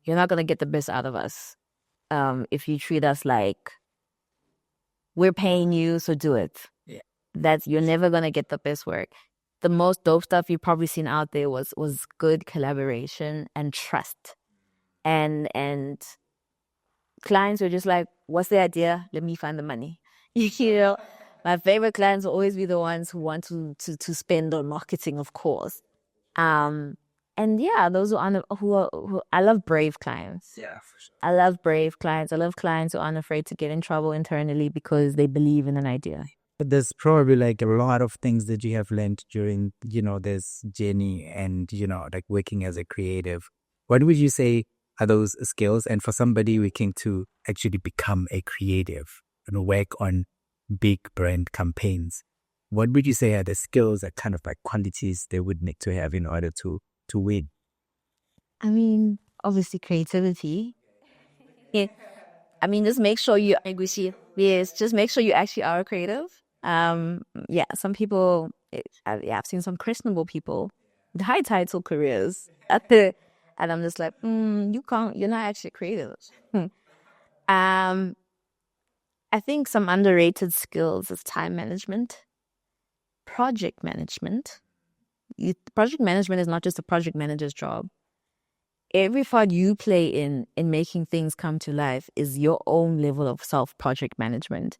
You're not going to get the best out of us if you treat us like we're paying you, so do it. Yeah. You're never going to get the best work. The most dope stuff you've probably seen out there was good collaboration and trust. And clients were just like, what's the idea? Let me find the money. You know, my favorite clients will always be the ones who want to spend on marketing, of course. And yeah, those who I love brave clients. Yeah, for sure. I love brave clients. I love clients who aren't afraid to get in trouble internally because they believe in an idea. But there's probably like a lot of things that you have learned during, this journey and, like working as a creative. What would you say are those skills? And for somebody looking to actually become a creative and work on big brand campaigns, what would you say are the skills, that kind of like qualities they would need to have in order to win? I mean, obviously creativity. Yeah. I mean, just make sure you just make sure you actually are creative. Yeah, some people, I've seen some questionable people with high title careers and I'm just like, you're not actually creative. I think some underrated skills is time management, project management. Project management is not just a project manager's job. Every part you play in making things come to life is your own level of self-project management.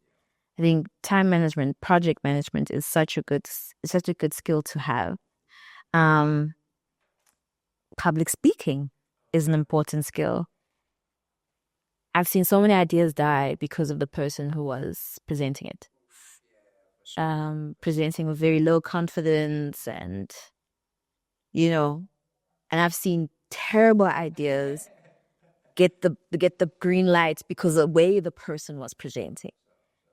I think time management, project management is such a good skill to have. Public speaking is an important skill. I've seen so many ideas die because of the person who was presenting it. Presenting with very low confidence and I've seen terrible ideas get the green light because of the way the person was presenting.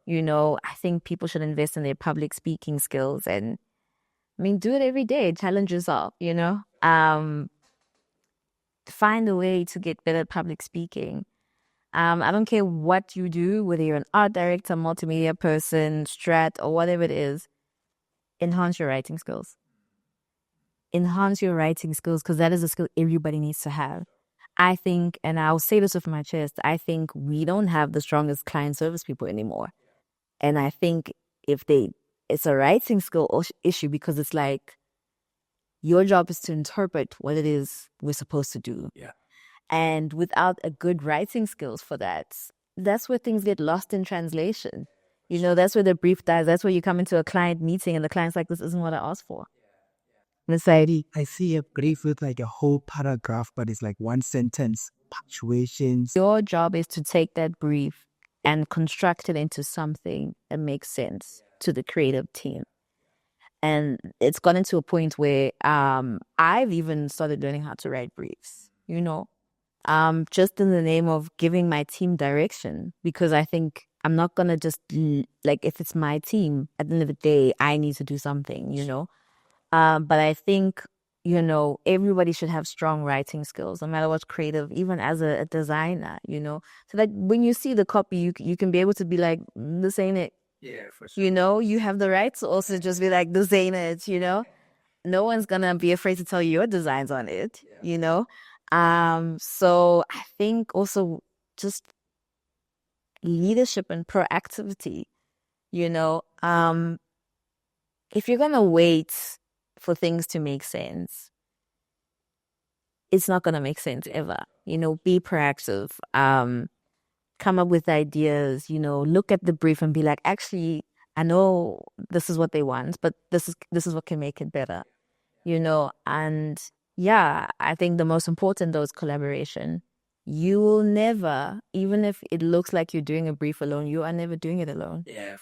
I think people should invest in their public speaking skills and do it every day. Challenge yourself, find a way to get better at public speaking. I don't care what you do, whether you're an art director, multimedia person, strat, or whatever it is, enhance your writing skills. Enhance your writing skills because that is a skill everybody needs to have. I think, and I'll say this with my chest, I think we don't have the strongest client service people anymore. And I think it's a writing skill issue because it's like your job is to interpret what it is we're supposed to do. Yeah. And without a good writing skills for that, that's where things get lost in translation. That's where the brief dies. That's where you come into a client meeting and the client's like, this isn't what I asked for. Mercedes. I see a brief with like a whole paragraph, but it's like one sentence, punctuations. Your job is to take that brief and construct it into something that makes sense to the creative team. And it's gotten to a point where I've even started learning how to write briefs, just in the name of giving my team direction, because I think I'm not going to just, if it's my team, at the end of the day, I need to do something, But I think, everybody should have strong writing skills, no matter what's creative, even as a designer, so that when you see the copy, you can be able to be like, this ain't it. Yeah, for sure. You have the right to also just be like, this ain't it, No one's going to be afraid to tell you your designs on it, So I think also just leadership and proactivity, if you're going to wait for things to make sense, it's not going to make sense ever. Be proactive. Come up with ideas, look at the brief and be like, actually, I know this is what they want, but this is what can make it better, and yeah, I think the most important though is collaboration. You will never, even if it looks like you're doing a brief alone, you are never doing it alone. Yeah.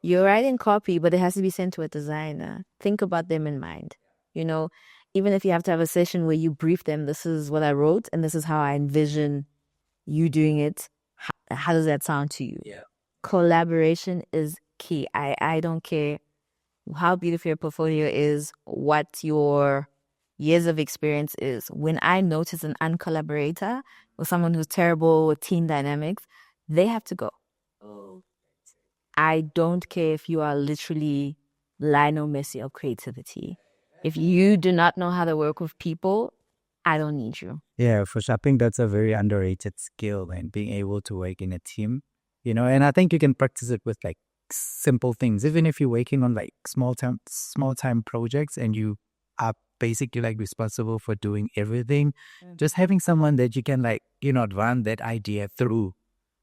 You're writing copy, but it has to be sent to a designer. Think about them in mind. Even if you have to have a session where you brief them, this is what I wrote and this is how I envision you doing it. How does that sound to you? Yeah. Collaboration is key. I don't care how beautiful your portfolio is, what your years of experience is. When I notice an uncollaborator or someone who's terrible with team dynamics, they have to go. I don't care if you are literally Lionel Messi of creativity. If you do not know how to work with people, I don't need you. Yeah, for sure. I think that's a very underrated skill, and being able to work in a team, and I think you can practice it with like simple things. Even if you're working on like small time projects and you are basically like responsible for doing everything, just having someone that you can like, run that idea through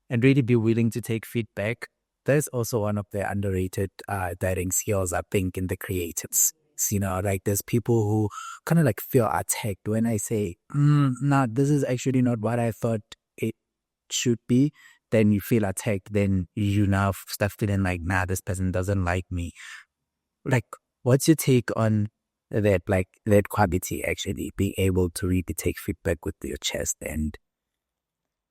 and really be willing to take feedback. That's also one of the underrated dating skills, I think, in the creatives. Like there's people who kind of like feel attacked when I say, no, this is actually not what I thought it should be. Then you feel attacked. Then you now start feeling like, nah, this person doesn't like me. Like, what's your take on that? Like that quality, actually being able to really take feedback with your chest. And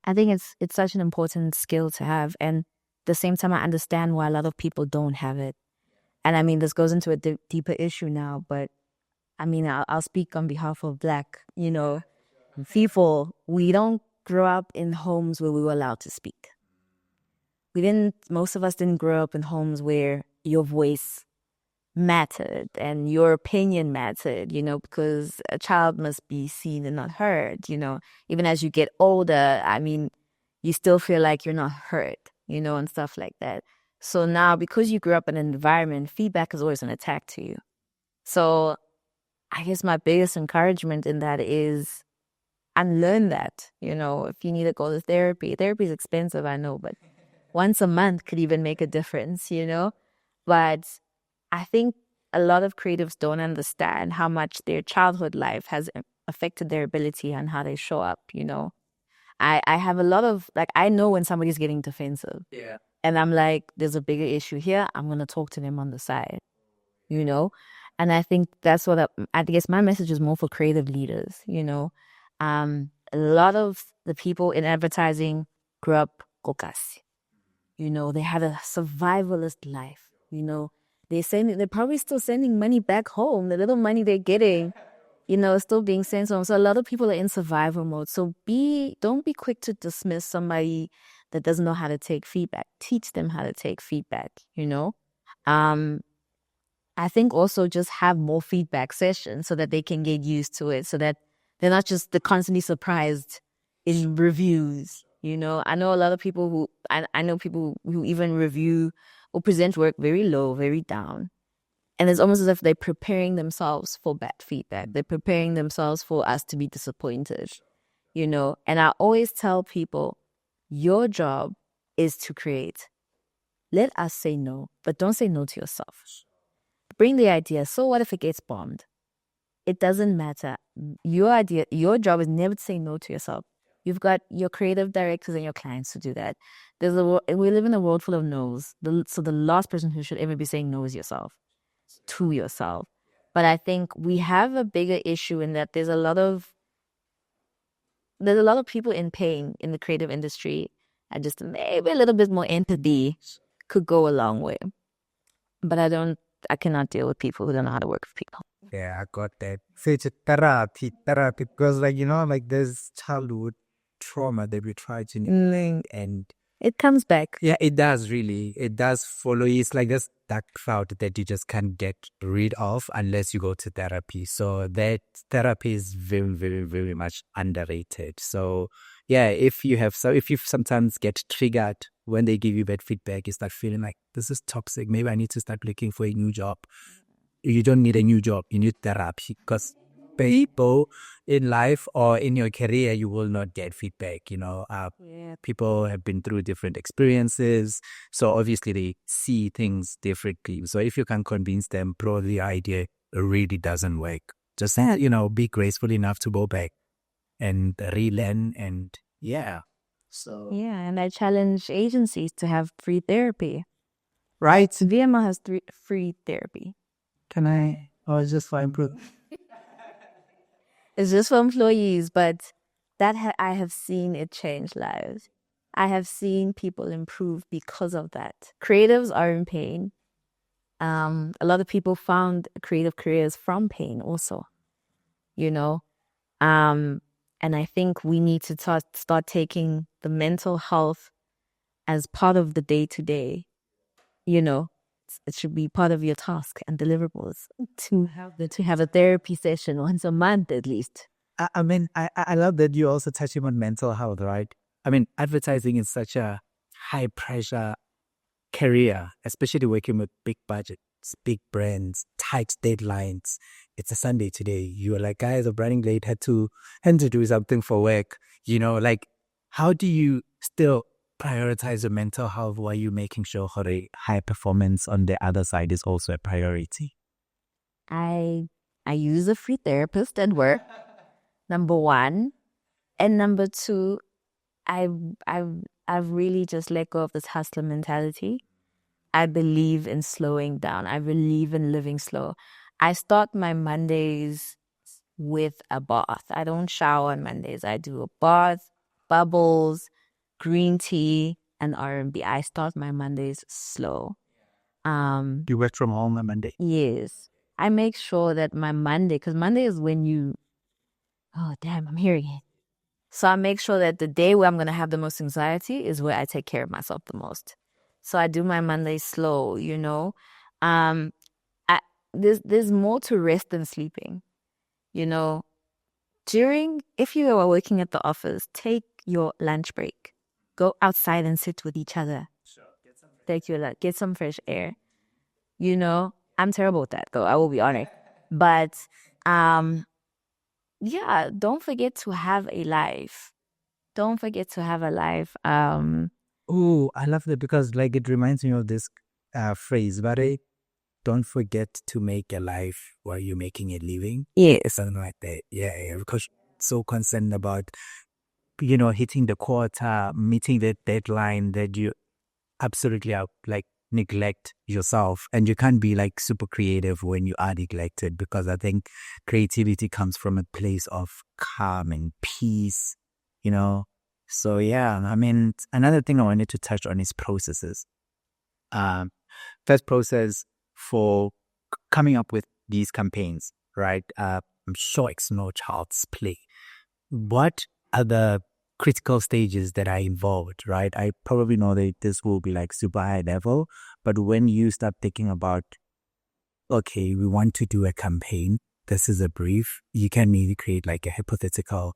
I think it's such an important skill to have, and at the same time, I understand why a lot of people don't have it. And I mean, this goes into a deeper issue now, but I mean, I'll speak on behalf of Black, people. We don't grow up in homes where we were allowed to speak. Most of us didn't grow up in homes where your voice mattered and your opinion mattered, because a child must be seen and not heard, Even as you get older, I mean, you still feel like you're not heard, and stuff like that. So now, because you grew up in an environment, feedback is always an attack to you. So I guess my biggest encouragement in that is unlearn that. If you need to go to therapy is expensive, I know, but once a month could even make a difference, But I think a lot of creatives don't understand how much their childhood life has affected their ability and how they show up, I have a lot of, like, I know when somebody's getting defensive. yeah. And I'm like, there's a bigger issue here. I'm going to talk to them on the side, And I think that's what I guess my message is more for creative leaders, A lot of the people in advertising grew up kokasi. They had a survivalist life, They're probably still sending money back home. The little money they're getting, is still being sent to them. So a lot of people are in survival mode. So don't be quick to dismiss somebody that doesn't know how to take feedback. Teach them how to take feedback, I think also just have more feedback sessions so that they can get used to it, so that they're not just constantly surprised in reviews, I know a lot of people I know people who even review or present work very low, very down. And it's almost as if they're preparing themselves for bad feedback. They're preparing themselves for us to be disappointed, And I always tell people, your job is to create. Let us say no, but don't say no to yourself. Bring the idea. So what if it gets bombed? It doesn't matter. Your job is never to say no to yourself. You've got your creative directors and your clients to do that. We live in a world full of no's. So the last person who should ever be saying no is yourself, to yourself. But I think we have a bigger issue in that there's a lot of people in pain in the creative industry, and just maybe a little bit more empathy could go a long way. But I cannot deal with people who don't know how to work with people. Yeah, I got that. So it's a therapy, because like there's childhood trauma that we try to link, and it comes back. Yeah, it does really. It does follow you. It's like this dark cloud that you just can't get rid of unless you go to therapy. So that therapy is very, very, very much underrated. So yeah, if you sometimes get triggered when they give you bad feedback, you start feeling like this is toxic. Maybe I need to start looking for a new job. You don't need a new job. You need therapy, because people in life or in your career, you will not get feedback. People have been through different experiences, so obviously they see things differently. So if you can convince them, bro, the idea really doesn't work, just be graceful enough to go back and relearn, and so and I challenge agencies to have free therapy. right. VML has free therapy. Can I? Or just for improve? It's just for employees, but I have seen it change lives. I have seen people improve because of that. Creatives are in pain. A lot of people found creative careers from pain also, and I think we need to start taking the mental health as part of the day-to-day. It should be part of your task and deliverables to have a therapy session once a month at least. I mean, I love that you also touching on mental health, right? I mean, advertising is such a high pressure career, especially working with big budgets, big brands, tight deadlines. It's a Sunday today. You are like, guys, I'm running late, had to do something for work. Like, how do you still prioritize your mental health while you're making sure high performance on the other side is also a priority? I use a free therapist at work. Number one, and number two, I've really just let go of this hustler mentality. I believe in slowing down. I believe in living slow. I start my Mondays with a bath. I don't shower on Mondays. I do a bath, bubbles, green tea, and R&B. I start my Mondays slow. You work from home on Monday? Yes. I make sure that my Monday, because Monday is when oh damn, I'm hearing it. So I make sure that the day where I'm going to have the most anxiety is where I take care of myself the most. So I do my Mondays slow, There's more to rest than sleeping, if you are working at the office, take your lunch break. Go outside and sit with each other. Sure. Get some fresh air. I'm terrible at that, though. I will be honest. But, don't forget to have a life. Don't forget to have a life. Oh, I love that because it reminds me of this phrase, but don't forget to make a life while you're making a living. Yes. Something like that. Yeah, because so concerned about, hitting the quota, meeting the deadline that you absolutely are neglect yourself. And you can't be super creative when you are neglected, because I think creativity comes from a place of calm and peace, So yeah, I mean, another thing I wanted to touch on is processes. First process for coming up with these campaigns, right? I'm sure it's no child's play. What are the critical stages that are involved, right? I probably know that this will be super high level, but when you start thinking about, okay, we want to do a campaign, this is a brief, you can maybe create a hypothetical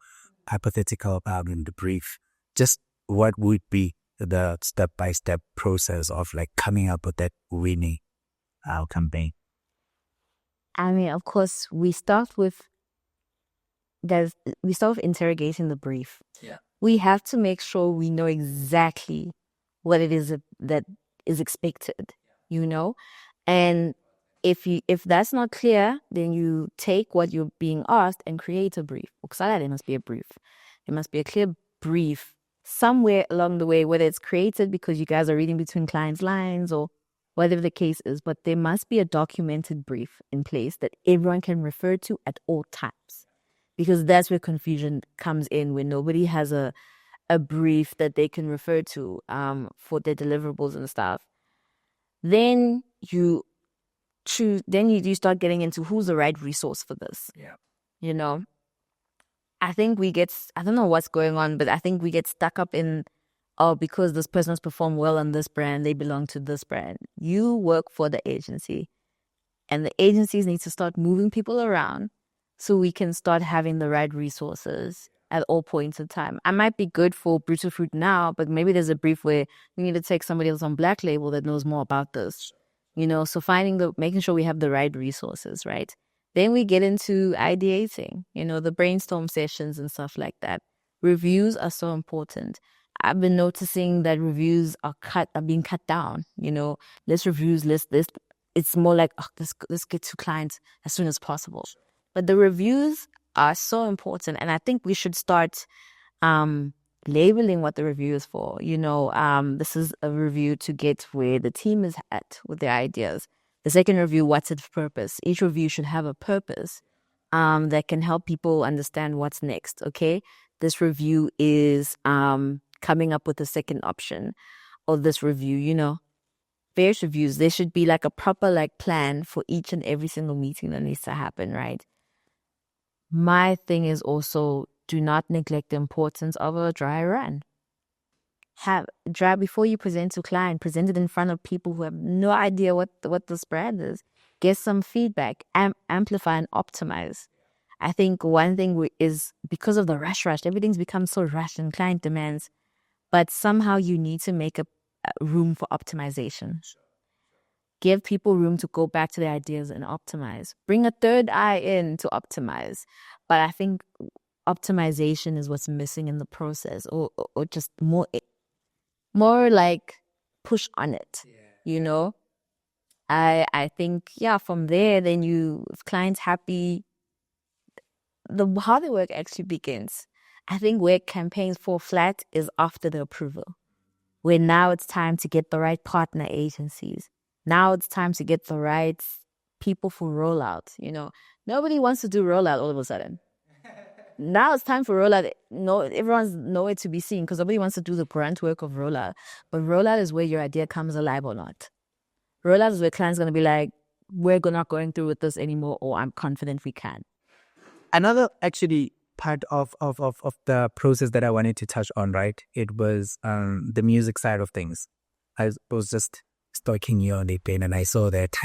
in the brief. Just what would be the step-by-step process of coming up with that winning campaign? I mean, of course, we start with interrogating the brief. Yeah. We have to make sure we know exactly what it is that is expected, And if that's not clear, then you take what you're being asked and create a brief. There must be a brief. There must be a clear brief somewhere along the way, whether it's created because you guys are reading between clients' lines or whatever the case is, but there must be a documented brief in place that everyone can refer to at all times. Because that's where confusion comes in, when nobody has a brief that they can refer to for their deliverables and stuff. Then you choose. Then you start getting into who's the right resource for this. Yeah. I think I don't know what's going on, but I think we get stuck up in, because this person's performed well on this brand, they belong to this brand. You work for the agency, and the agencies need to start moving people around so we can start having the right resources at all points in time. I might be good for Brutal Fruit now, but maybe there's a brief where we need to take somebody else on Black Label that knows more about this. So making sure we have the right resources, right? Then we get into ideating, the brainstorm sessions and stuff like that. Reviews are so important. I've been noticing that reviews are being cut down. Less reviews, less this. It's more like, let's get to clients as soon as possible. But the reviews are so important, and I think we should start labeling what the review is for. This is a review to get where the team is at with their ideas. The second review, what's its purpose? Each review should have a purpose that can help people understand what's next. Okay, this review is coming up with a second option, or this review, various reviews. There should be like a proper plan for each and every single meeting that needs to happen, right? My thing is also, do not neglect the importance of a dry run. Have dry before you present to client. Present it in front of people who have no idea what this brand is. Get some feedback. Amplify and optimize. I think one thing is, because of the rush, everything's become so rushed and client demands. But somehow you need to make a room for optimization. Give people room to go back to their ideas and optimize. Bring a third eye in to optimize. But I think optimization is what's missing in the process, or just more like push on it. I think, from there, then if clients happy, the hard work actually begins. I think where campaigns fall flat is after the approval, where now it's time to get the right partner agencies. Now it's time to get the right people for rollout. Nobody wants to do rollout all of a sudden. Now it's time for rollout. No, everyone's nowhere to be seen because nobody wants to do the grunt work of rollout. But rollout is where your idea comes alive or not. Rollout is where clients going to be like, we're not going through with this anymore, or I'm confident we can. Another actually part of the process that I wanted to touch on, right? It was the music side of things. I was just stalking you on LinkedIn, and I saw that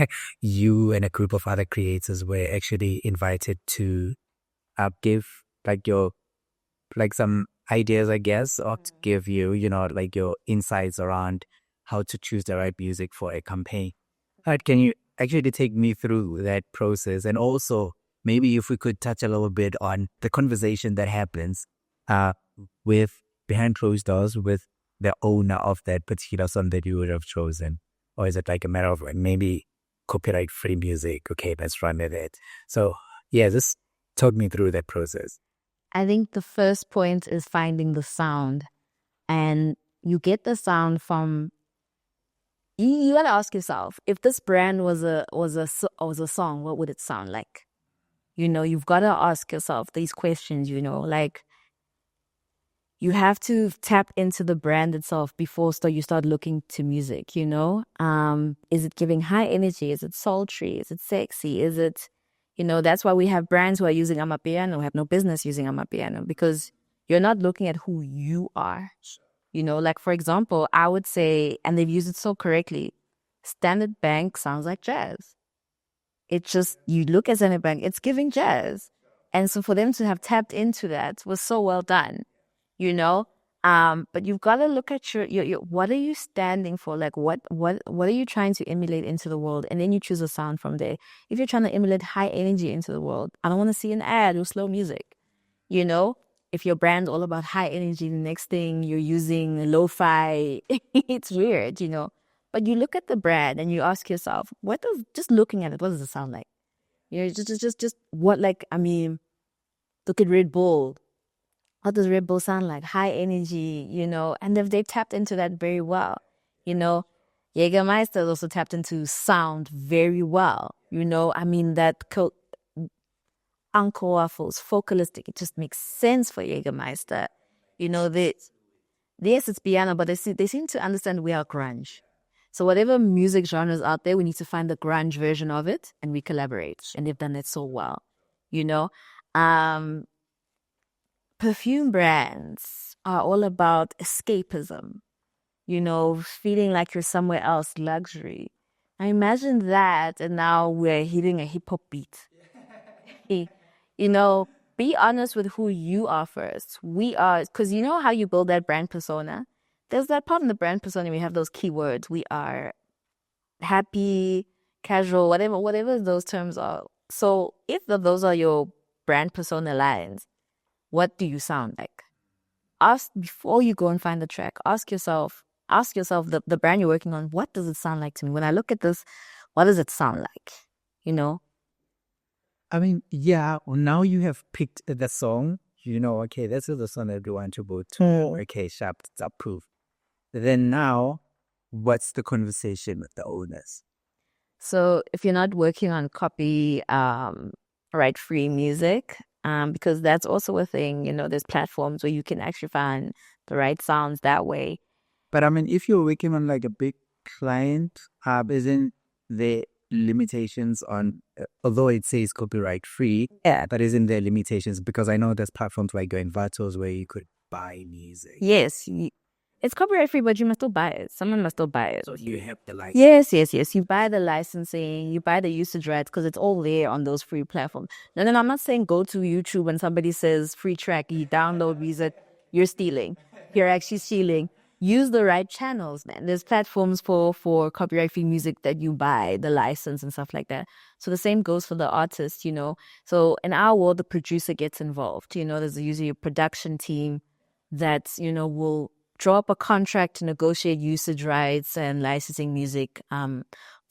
you and a group of other creators were actually invited to give some ideas, I guess, or to give you, your insights around how to choose the right music for a campaign. Can you actually take me through that process? And also, maybe if we could touch a little bit on the conversation that happens with behind closed doors with the owner of that particular song that you would have chosen. Or is it like a matter of maybe copyright-free music? Okay, let's run with it. So, just talk me through that process. I think the first point is finding the sound. And you get the sound from... You got to ask yourself, if this brand was a song, what would it sound like? You've got to ask yourself these questions, you have to tap into the brand itself before you start looking to music, Is it giving high energy? Is it sultry? Is it sexy? Is it, that's why we have brands who are using amapiano, who have no business using amapiano, because you're not looking at who you are. For example, I would say, and they've used it so correctly, Standard Bank sounds like jazz. It's just, you look at Standard Bank, it's giving jazz. And so for them to have tapped into that was so well done, But you've got to look at your what are you standing for? Like, what are you trying to emulate into the world? And then you choose a sound from there. If you're trying to emulate high energy into the world, I don't want to see an ad with slow music, If your brand's all about high energy, the next thing you're using lo-fi, it's weird, But you look at the brand and you ask yourself, just looking at it, what does it sound like? Just what, look at Red Bull. What does Red Bull sound like? High energy, And they've tapped into that very well, Jägermeister also tapped into sound very well, that Uncle Waffles, vocalistic, it just makes sense for Jägermeister. Yes, it's piano, but they seem to understand we are grunge. So whatever music genres out there, we need to find the grunge version of it, and we collaborate. And they've done that so well, Perfume brands are all about escapism, feeling like you're somewhere else, luxury. I imagine that, and now we're hitting a hip-hop beat. Be honest with who you are first. We are, because you know how you build that brand persona? There's that part in the brand persona, we have those keywords. We are happy, casual, whatever those terms are. So if those are your brand persona lines, what do you sound like? Ask before you go and find the track. Ask yourself the brand you're working on, what does it sound like to me? When I look at this, what does it sound like? You know? I mean, yeah, well, now you have picked the song, okay, this is the song that we want to go to. Okay, sharp, it's approved. Then now, what's the conversation with the owners? So if you're not working on copy, write free music, because that's also a thing, there's platforms where you can actually find the right sounds that way. But I mean, if you're working on like a big client, isn't there limitations on, although it says copyright free, Yeah. but isn't there limitations? Because I know there's platforms like Envatos where you could buy music. Yes, it's copyright free, but you must still buy it. Someone must still buy it. So you have the license. Yes. You buy the licensing, you buy the usage rights because it's all there on those free platforms. No, I'm not saying go to YouTube when somebody says free track, you download music, you're stealing. You're actually stealing. Use the right channels, man. There's platforms for copyright free music that you buy, the license and stuff like that. So the same goes for the artist, So in our world, the producer gets involved. There's usually a production team that, will draw up a contract to negotiate usage rights and licensing music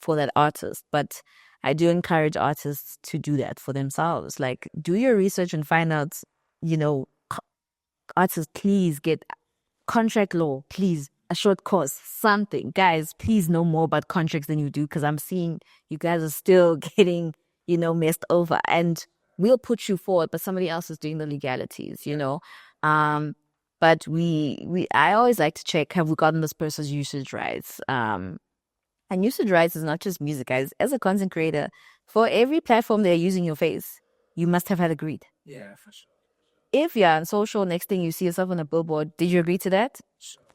for that artist. But I do encourage artists to do that for themselves. Like, do your research and find out, artists, please get contract law, please, a short course, something. Guys, please know more about contracts than you do, because I'm seeing you guys are still getting, messed over. And we'll put you forward, but somebody else is doing the legalities, But I always like to check, have we gotten this person's usage rights? And usage rights is not just music, guys. As a content creator, for every platform they're using your face, you must have had agreed. Yeah, for sure. If you're on social, next thing you see yourself on a billboard, did you agree to that?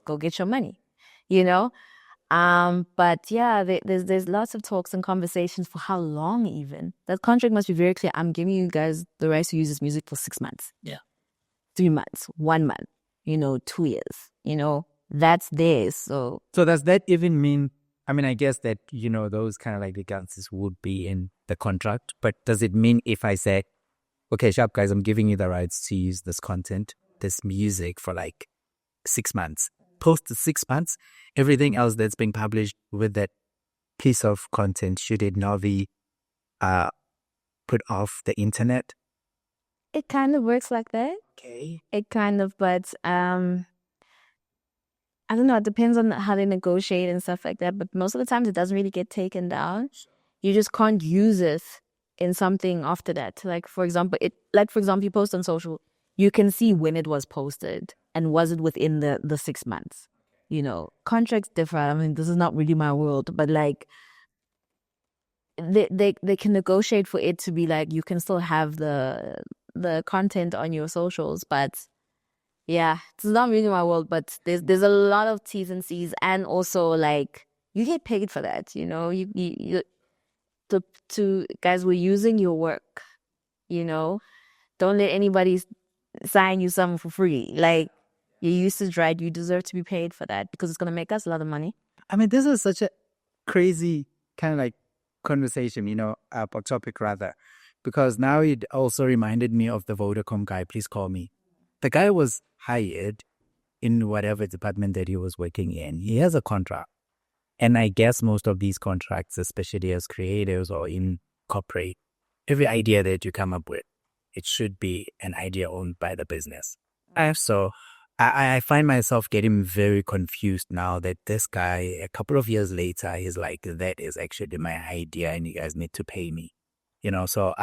Go get your money, But yeah, there's lots of talks and conversations for how long even. That contract must be very clear. I'm giving you guys the rights to use this music for 6 months. Yeah. 3 months, 1 month, 2 years, that's theirs. So does that even mean, I mean, I guess that, those kind of like legalities would be in the contract, but does it mean if I say, okay, sharp guys, I'm giving you the rights to use this content, this music for like 6 months. Post the 6 months, everything else that's being published with that piece of content, should it now be put off the internet? it kind of works like that. Okay. It kind of, but I don't know. It depends on how they negotiate and stuff like that. But most of the times, it doesn't really get taken down. You just can't use it in something after that. Like for example, you post on social, you can see when it was posted and was it within the 6 months. Contracts differ. I mean, this is not really my world, but like they can negotiate for it to be like you can still have the content on your socials, but yeah, it's not really my world. But there's a lot of T's and C's, and also like you get paid for that. You to guys, we're using your work. Don't let anybody sign you something for free. Like your usage right, you deserve to be paid for that because it's gonna make us a lot of money. I mean, this is such a crazy kind of like conversation, or topic rather, because now it also reminded me of the Vodacom guy, please call me. The guy was hired in whatever department that he was working in. He has a contract. And I guess most of these contracts, especially as creatives or in corporate, every idea that you come up with, it should be an idea owned by the business. So I find myself getting very confused now that this guy, a couple of years later, he's like, that is actually my idea and you guys need to pay me. So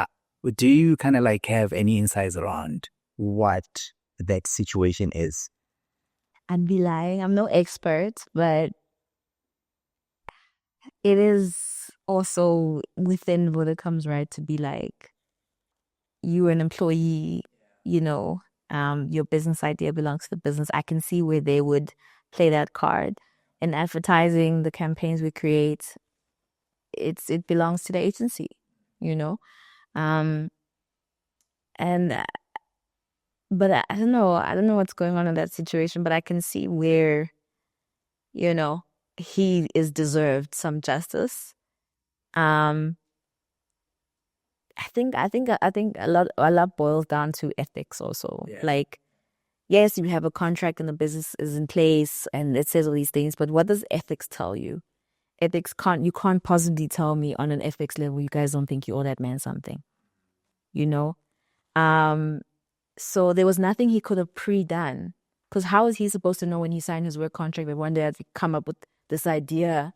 do you kind of like have any insights around what that situation is? I'd be lying. I'm no expert, but it is also within Vodacom's right to be like, you're an employee, your business idea belongs to the business. I can see where they would play that card. In advertising, the campaigns we create, it belongs to the agency, but I don't know what's going on in that situation, but I can see where, he is deserved some justice. I think a lot boils down to ethics also. Like, yes, you have a contract and the business is in place and it says all these things, but what does ethics tell you? You can't possibly tell me on an ethics level you guys don't think you owe that man something. You know? So there was nothing he could have pre-done. Because how is he supposed to know when he signed his work contract that one day I'd come up with this idea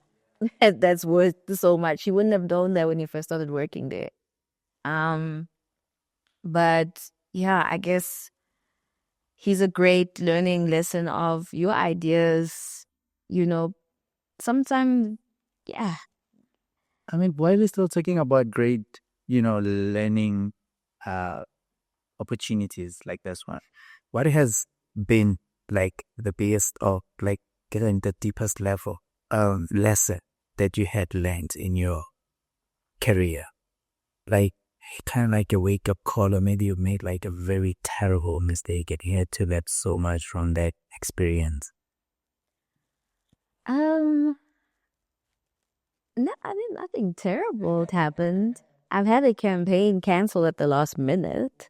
that's worth so much? He wouldn't have known that when he first started working there. But yeah, I guess he's a great learning lesson of your ideas, sometimes, yeah. I mean, while we're still talking about great, learning opportunities like this one, what has been like the biggest or like getting the deepest level lesson that you had learned in your career? Like kind of like a wake up call, or maybe you made like a very terrible mistake and you had to learn so much from that experience. No, I mean, nothing terrible happened. I've had a campaign canceled at the last minute.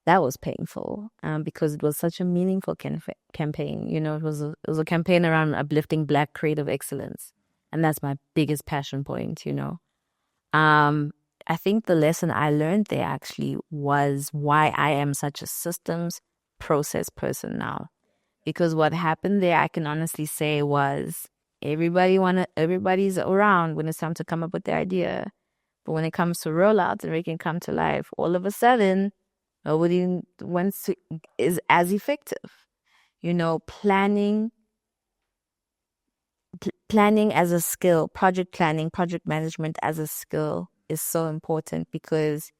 That was painful because it was such a meaningful campaign. It was a campaign around uplifting Black creative excellence. And that's my biggest passion point, I think the lesson I learned there actually was why I am such a systems process person now. Because what happened there, I can honestly say, was everybody's around when it's time to come up with the idea. But when it comes to rollouts and making it come to life, all of a sudden, nobody is as effective. Planning as a skill, project planning, project management as a skill is so important because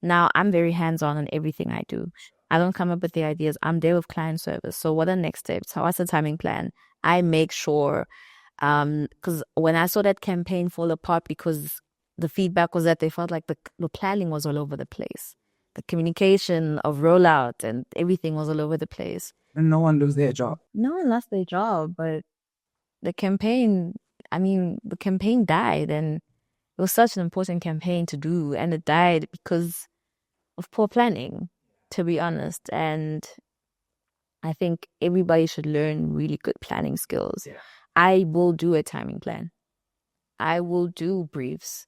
now I'm very hands-on on everything I do. I don't come up with the ideas. I'm there with client service. So what are the next steps? What's the timing plan? I make sure, because when I saw that campaign fall apart because the feedback was that they felt like the planning was all over the place. The communication of rollout and everything was all over the place. And no one lost their job. No one lost their job, but the campaign died, and it was such an important campaign to do, and it died because of poor planning, to be honest. And I think everybody should learn really good planning skills. Yeah. I will do a timing plan. I will do briefs.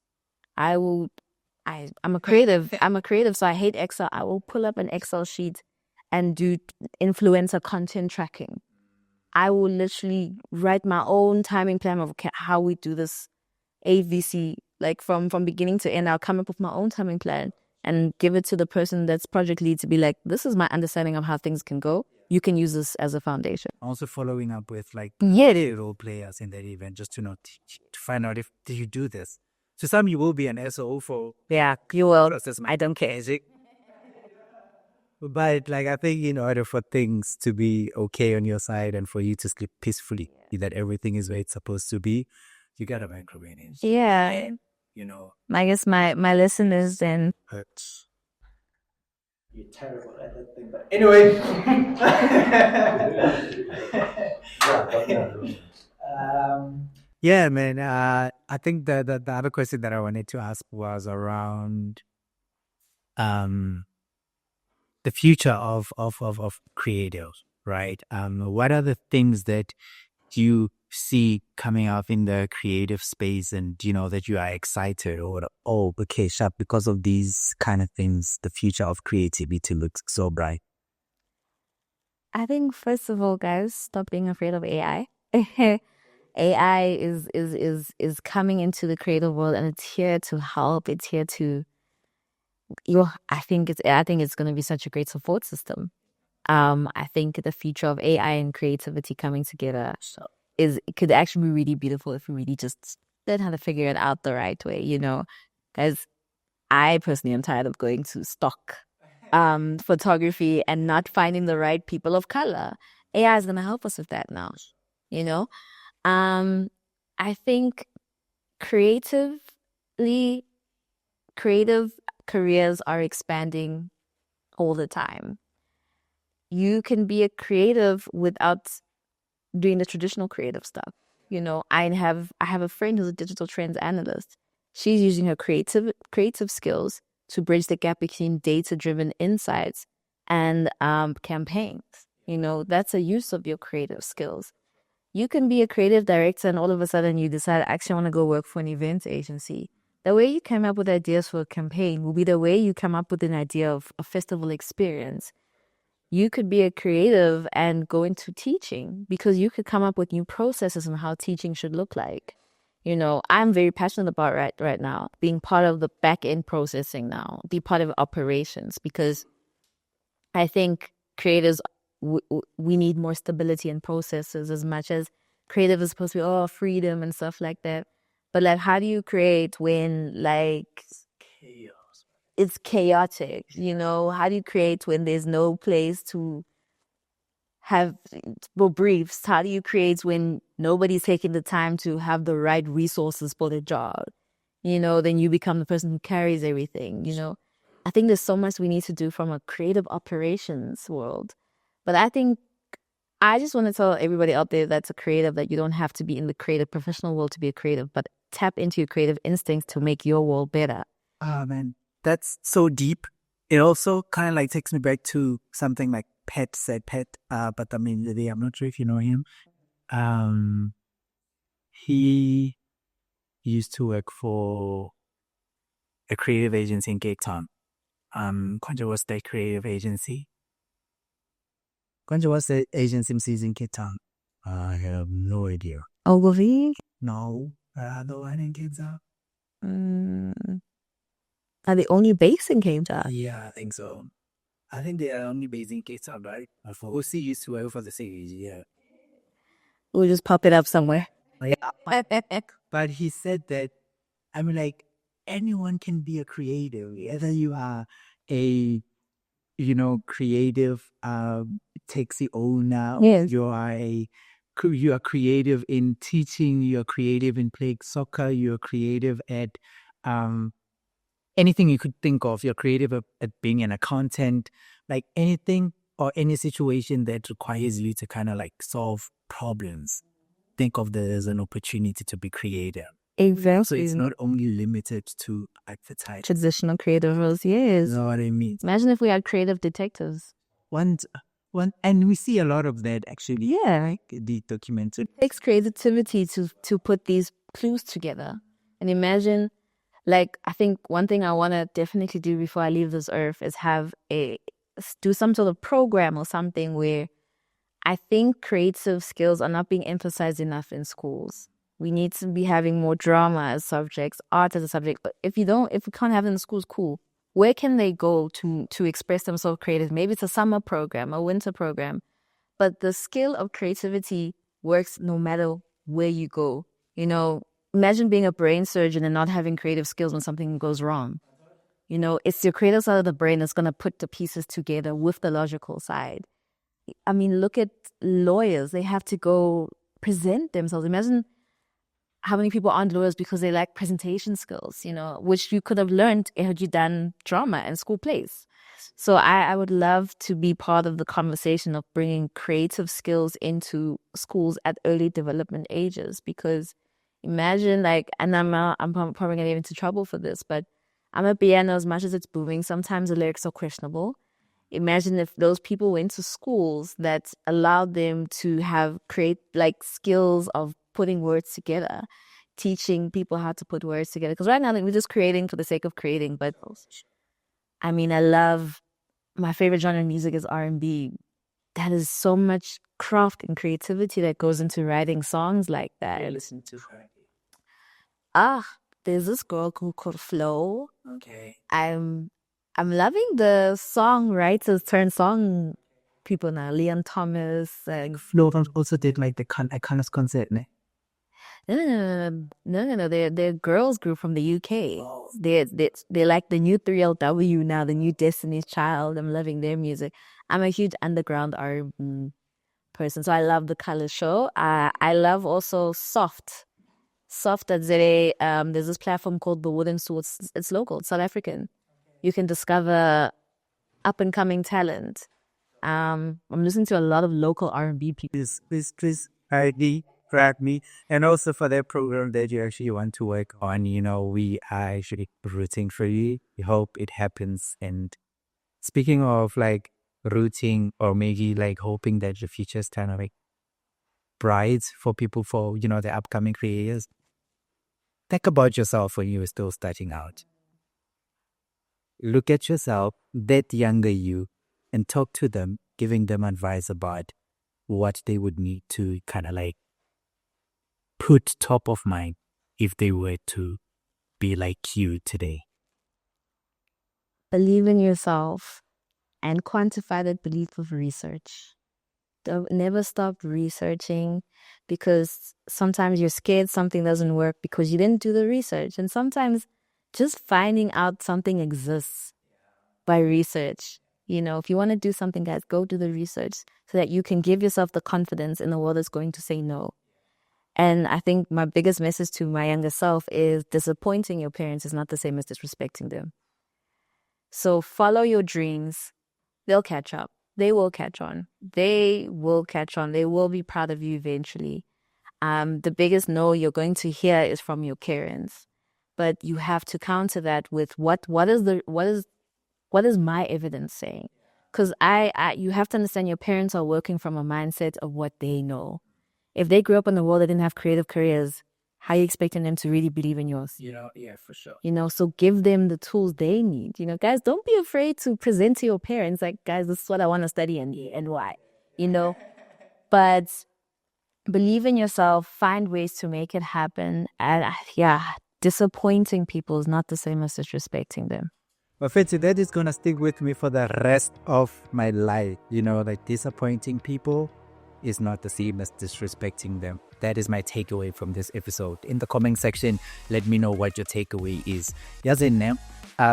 I'm a creative. So I hate Excel. I will pull up an Excel sheet and do influencer content tracking. I will literally write my own timing plan of how we do this AVC, like from beginning to end. I'll come up with my own timing plan and give it to the person that's project lead to be like, this is my understanding of how things can go. You can use this as a foundation. Also following up with like role players in that event, just to to find out if did you do this. So some you will be an SO for. Yeah, you will. I don't care. But like I think in order for things to be okay on your side and for you to sleep peacefully, that everything is where it's supposed to be, you gotta micromanage. Yeah. And, I guess my lesson is then hurts. You're terrible at that thing. But anyway. Yeah, man. I think the other question that I wanted to ask was around the future of creatives, right? What are the things that you see coming up in the creative space and that you are excited or okay, sharp, because of these kind of things the future of creativity looks so bright? I think first of all, guys, stop being afraid of AI. AI is coming into the creative world and it's here to help. It's here to I think it's going to be such a great support system. I think the future of AI and creativity coming together could actually be really beautiful if we really just learn how to figure it out the right way, because I personally am tired of going to stock photography and not finding the right people of color. AI is going to help us with that now, I think creative careers are expanding all the time. You can be a creative without doing the traditional creative stuff. I have a friend who's a digital trends analyst. She's using her creative skills to bridge the gap between data-driven insights and campaigns. That's a use of your creative skills. You can be a creative director and all of a sudden you decide, actually, I want to go work for an event agency. The way you come up with ideas for a campaign will be the way you come up with an idea of a festival experience. You could be a creative and go into teaching because you could come up with new processes on how teaching should look like. I'm very passionate about right now being part of the back end processing now, be part of operations, because I think creators, we need more stability in processes as much as creative is supposed to be freedom and stuff like that. But like, how do you create when like it's chaotic? How do you create when there's no place to have briefs? How do you create when nobody's taking the time to have the right resources for the job? Then you become the person who carries everything. I think there's so much we need to do from a creative operations world. But I just want to tell everybody out there that's a creative that you don't have to be in the creative professional world to be a creative, but tap into your creative instincts to make your world better. Oh man, that's so deep. It also kind of like takes me back to something like Pat said. But I mean, I'm not sure if you know him. He used to work for a creative agency in Cape Town. Kwanje was the creative agency. Kwanje was the agency MCs in Cape Town. I have no idea. Ogilvy? No, the one in Cape Town. Are they only based in Cape Town? Yeah, I think so. I think they are only based in Cape Town, right? OC used to work for the series, yeah. We'll just pop it up somewhere. But he said that, I mean, like, anyone can be a creative, whether you are a, creative taxi owner, yes. you are creative in teaching, you are creative in playing soccer, you are creative at anything you could think of. You're creative at being an accountant, like anything or any situation that requires you to kind of like solve problems. Think of that as an opportunity to be creative. Exactly. So it's not only limited to advertising. Traditional creative roles, yes. You know what I mean? Imagine if we had creative detectives. And we see a lot of that actually. Yeah. Like the documentary. It takes creativity to put these clues together. And imagine, like, I think one thing I want to definitely do before I leave this earth is do some sort of program or something where I think creative skills are not being emphasized enough in schools. We need to be having more drama as subjects, art as a subject. But if we can't have it in the schools, cool. Where can they go to express themselves creative? Maybe it's a summer program, a winter program. But the skill of creativity works no matter where you go. Imagine being a brain surgeon and not having creative skills when something goes wrong. It's your creative side of the brain that's going to put the pieces together with the logical side. I mean, look at lawyers. They have to go present themselves. Imagine how many people aren't lawyers because they lack presentation skills, which you could have learned had you done drama and school plays. So I would love to be part of the conversation of bringing creative skills into schools at early development ages, because imagine, like, and I'm probably going to get into trouble for this, but I'm a piano. As much as it's booming, sometimes the lyrics are questionable. Imagine if those people went to schools that allowed them to create like skills of putting words together, teaching people how to put words together. Because right now we're just creating for the sake of creating. But I mean, my favorite genre of music is R&B. That is so much craft and creativity that goes into writing songs like that. I listen to her. There's this girl called Flo. Okay. I'm loving the songwriters turn song people now. Leon Thomas. Flo also did like the Iconos concert, ne? No. They're a girls group from the UK. Oh. They're like the new 3LW now, the new Destiny's Child. I'm loving their music. I'm a huge underground R&B person, so I love the Color Show. I love also Soft at ZA. There's this platform called The Wooden Stool. It's local. It's South African. You can discover up and coming talent. I'm listening to a lot of local R&B people. Chris, RD, grab me. And also for that program that you actually want to work on, we are actually rooting for you. We hope it happens. And speaking of like rooting or maybe like hoping that the future is kind of like bright for people for, the upcoming careers, think about yourself when you were still starting out. Look at yourself, that younger you, and talk to them, giving them advice about what they would need to kind of like put top of mind if they were to be like you today. Believe in yourself and quantify that belief with research. Don't never stop researching, because sometimes you're scared something doesn't work because you didn't do the research. And sometimes just finding out something exists by research. If you want to do something, guys, go do the research so that you can give yourself the confidence in the world that's going to say no. And I think my biggest message to my younger self is disappointing your parents is not the same as disrespecting them. So follow your dreams. They'll catch up. They will catch on. They will catch on. They will be proud of you eventually. The biggest no you're going to hear is from your parents. But you have to counter that with what is my evidence saying? Because you have to understand your parents are working from a mindset of what they know. If they grew up in a world that didn't have creative careers, how are you expecting them to really believe in yours? Yeah, for sure. So give them the tools they need. Guys, don't be afraid to present to your parents, like, guys, this is what I want to study and why. But believe in yourself, find ways to make it happen. And disappointing people is not the same as disrespecting them. But Fetsi, that is going to stick with me for the rest of my life. Like disappointing people is not the same as disrespecting them. That is my takeaway from this episode. In the comment section, let me know what your takeaway is. Yazin,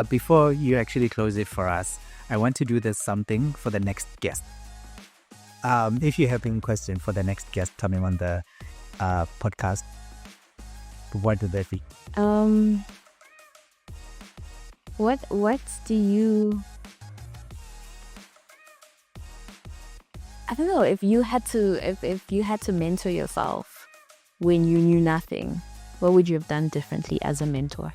before you actually close it for us, I want to do this something for the next guest. If you have any question for the next guest coming on the podcast, what would that be? What do you... I don't know, if you had to mentor yourself when you knew nothing, what would you have done differently as a mentor?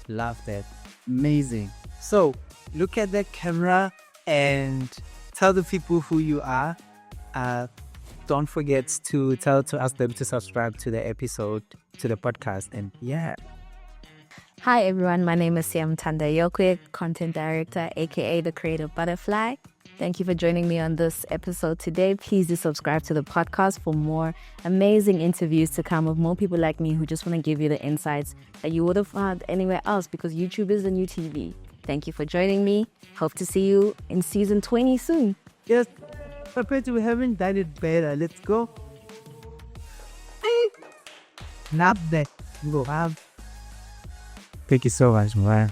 Love that. Amazing. So look at that camera and tell the people who you are. Don't forget to ask them to subscribe to the episode, to the podcast. And yeah. Hi everyone, my name is Siyamthanda Yokwe, content director, aka the Creative Butterfly. Thank you for joining me on this episode today. Please do subscribe to the podcast for more amazing interviews to come with more people like me who just want to give you the insights that you would have found anywhere else, because YouTube is the new TV. Thank you for joining me. Hope to see you in season 20 soon. Yes, but we haven't done it better. Let's go. Not that. Go. Thank you so much, man.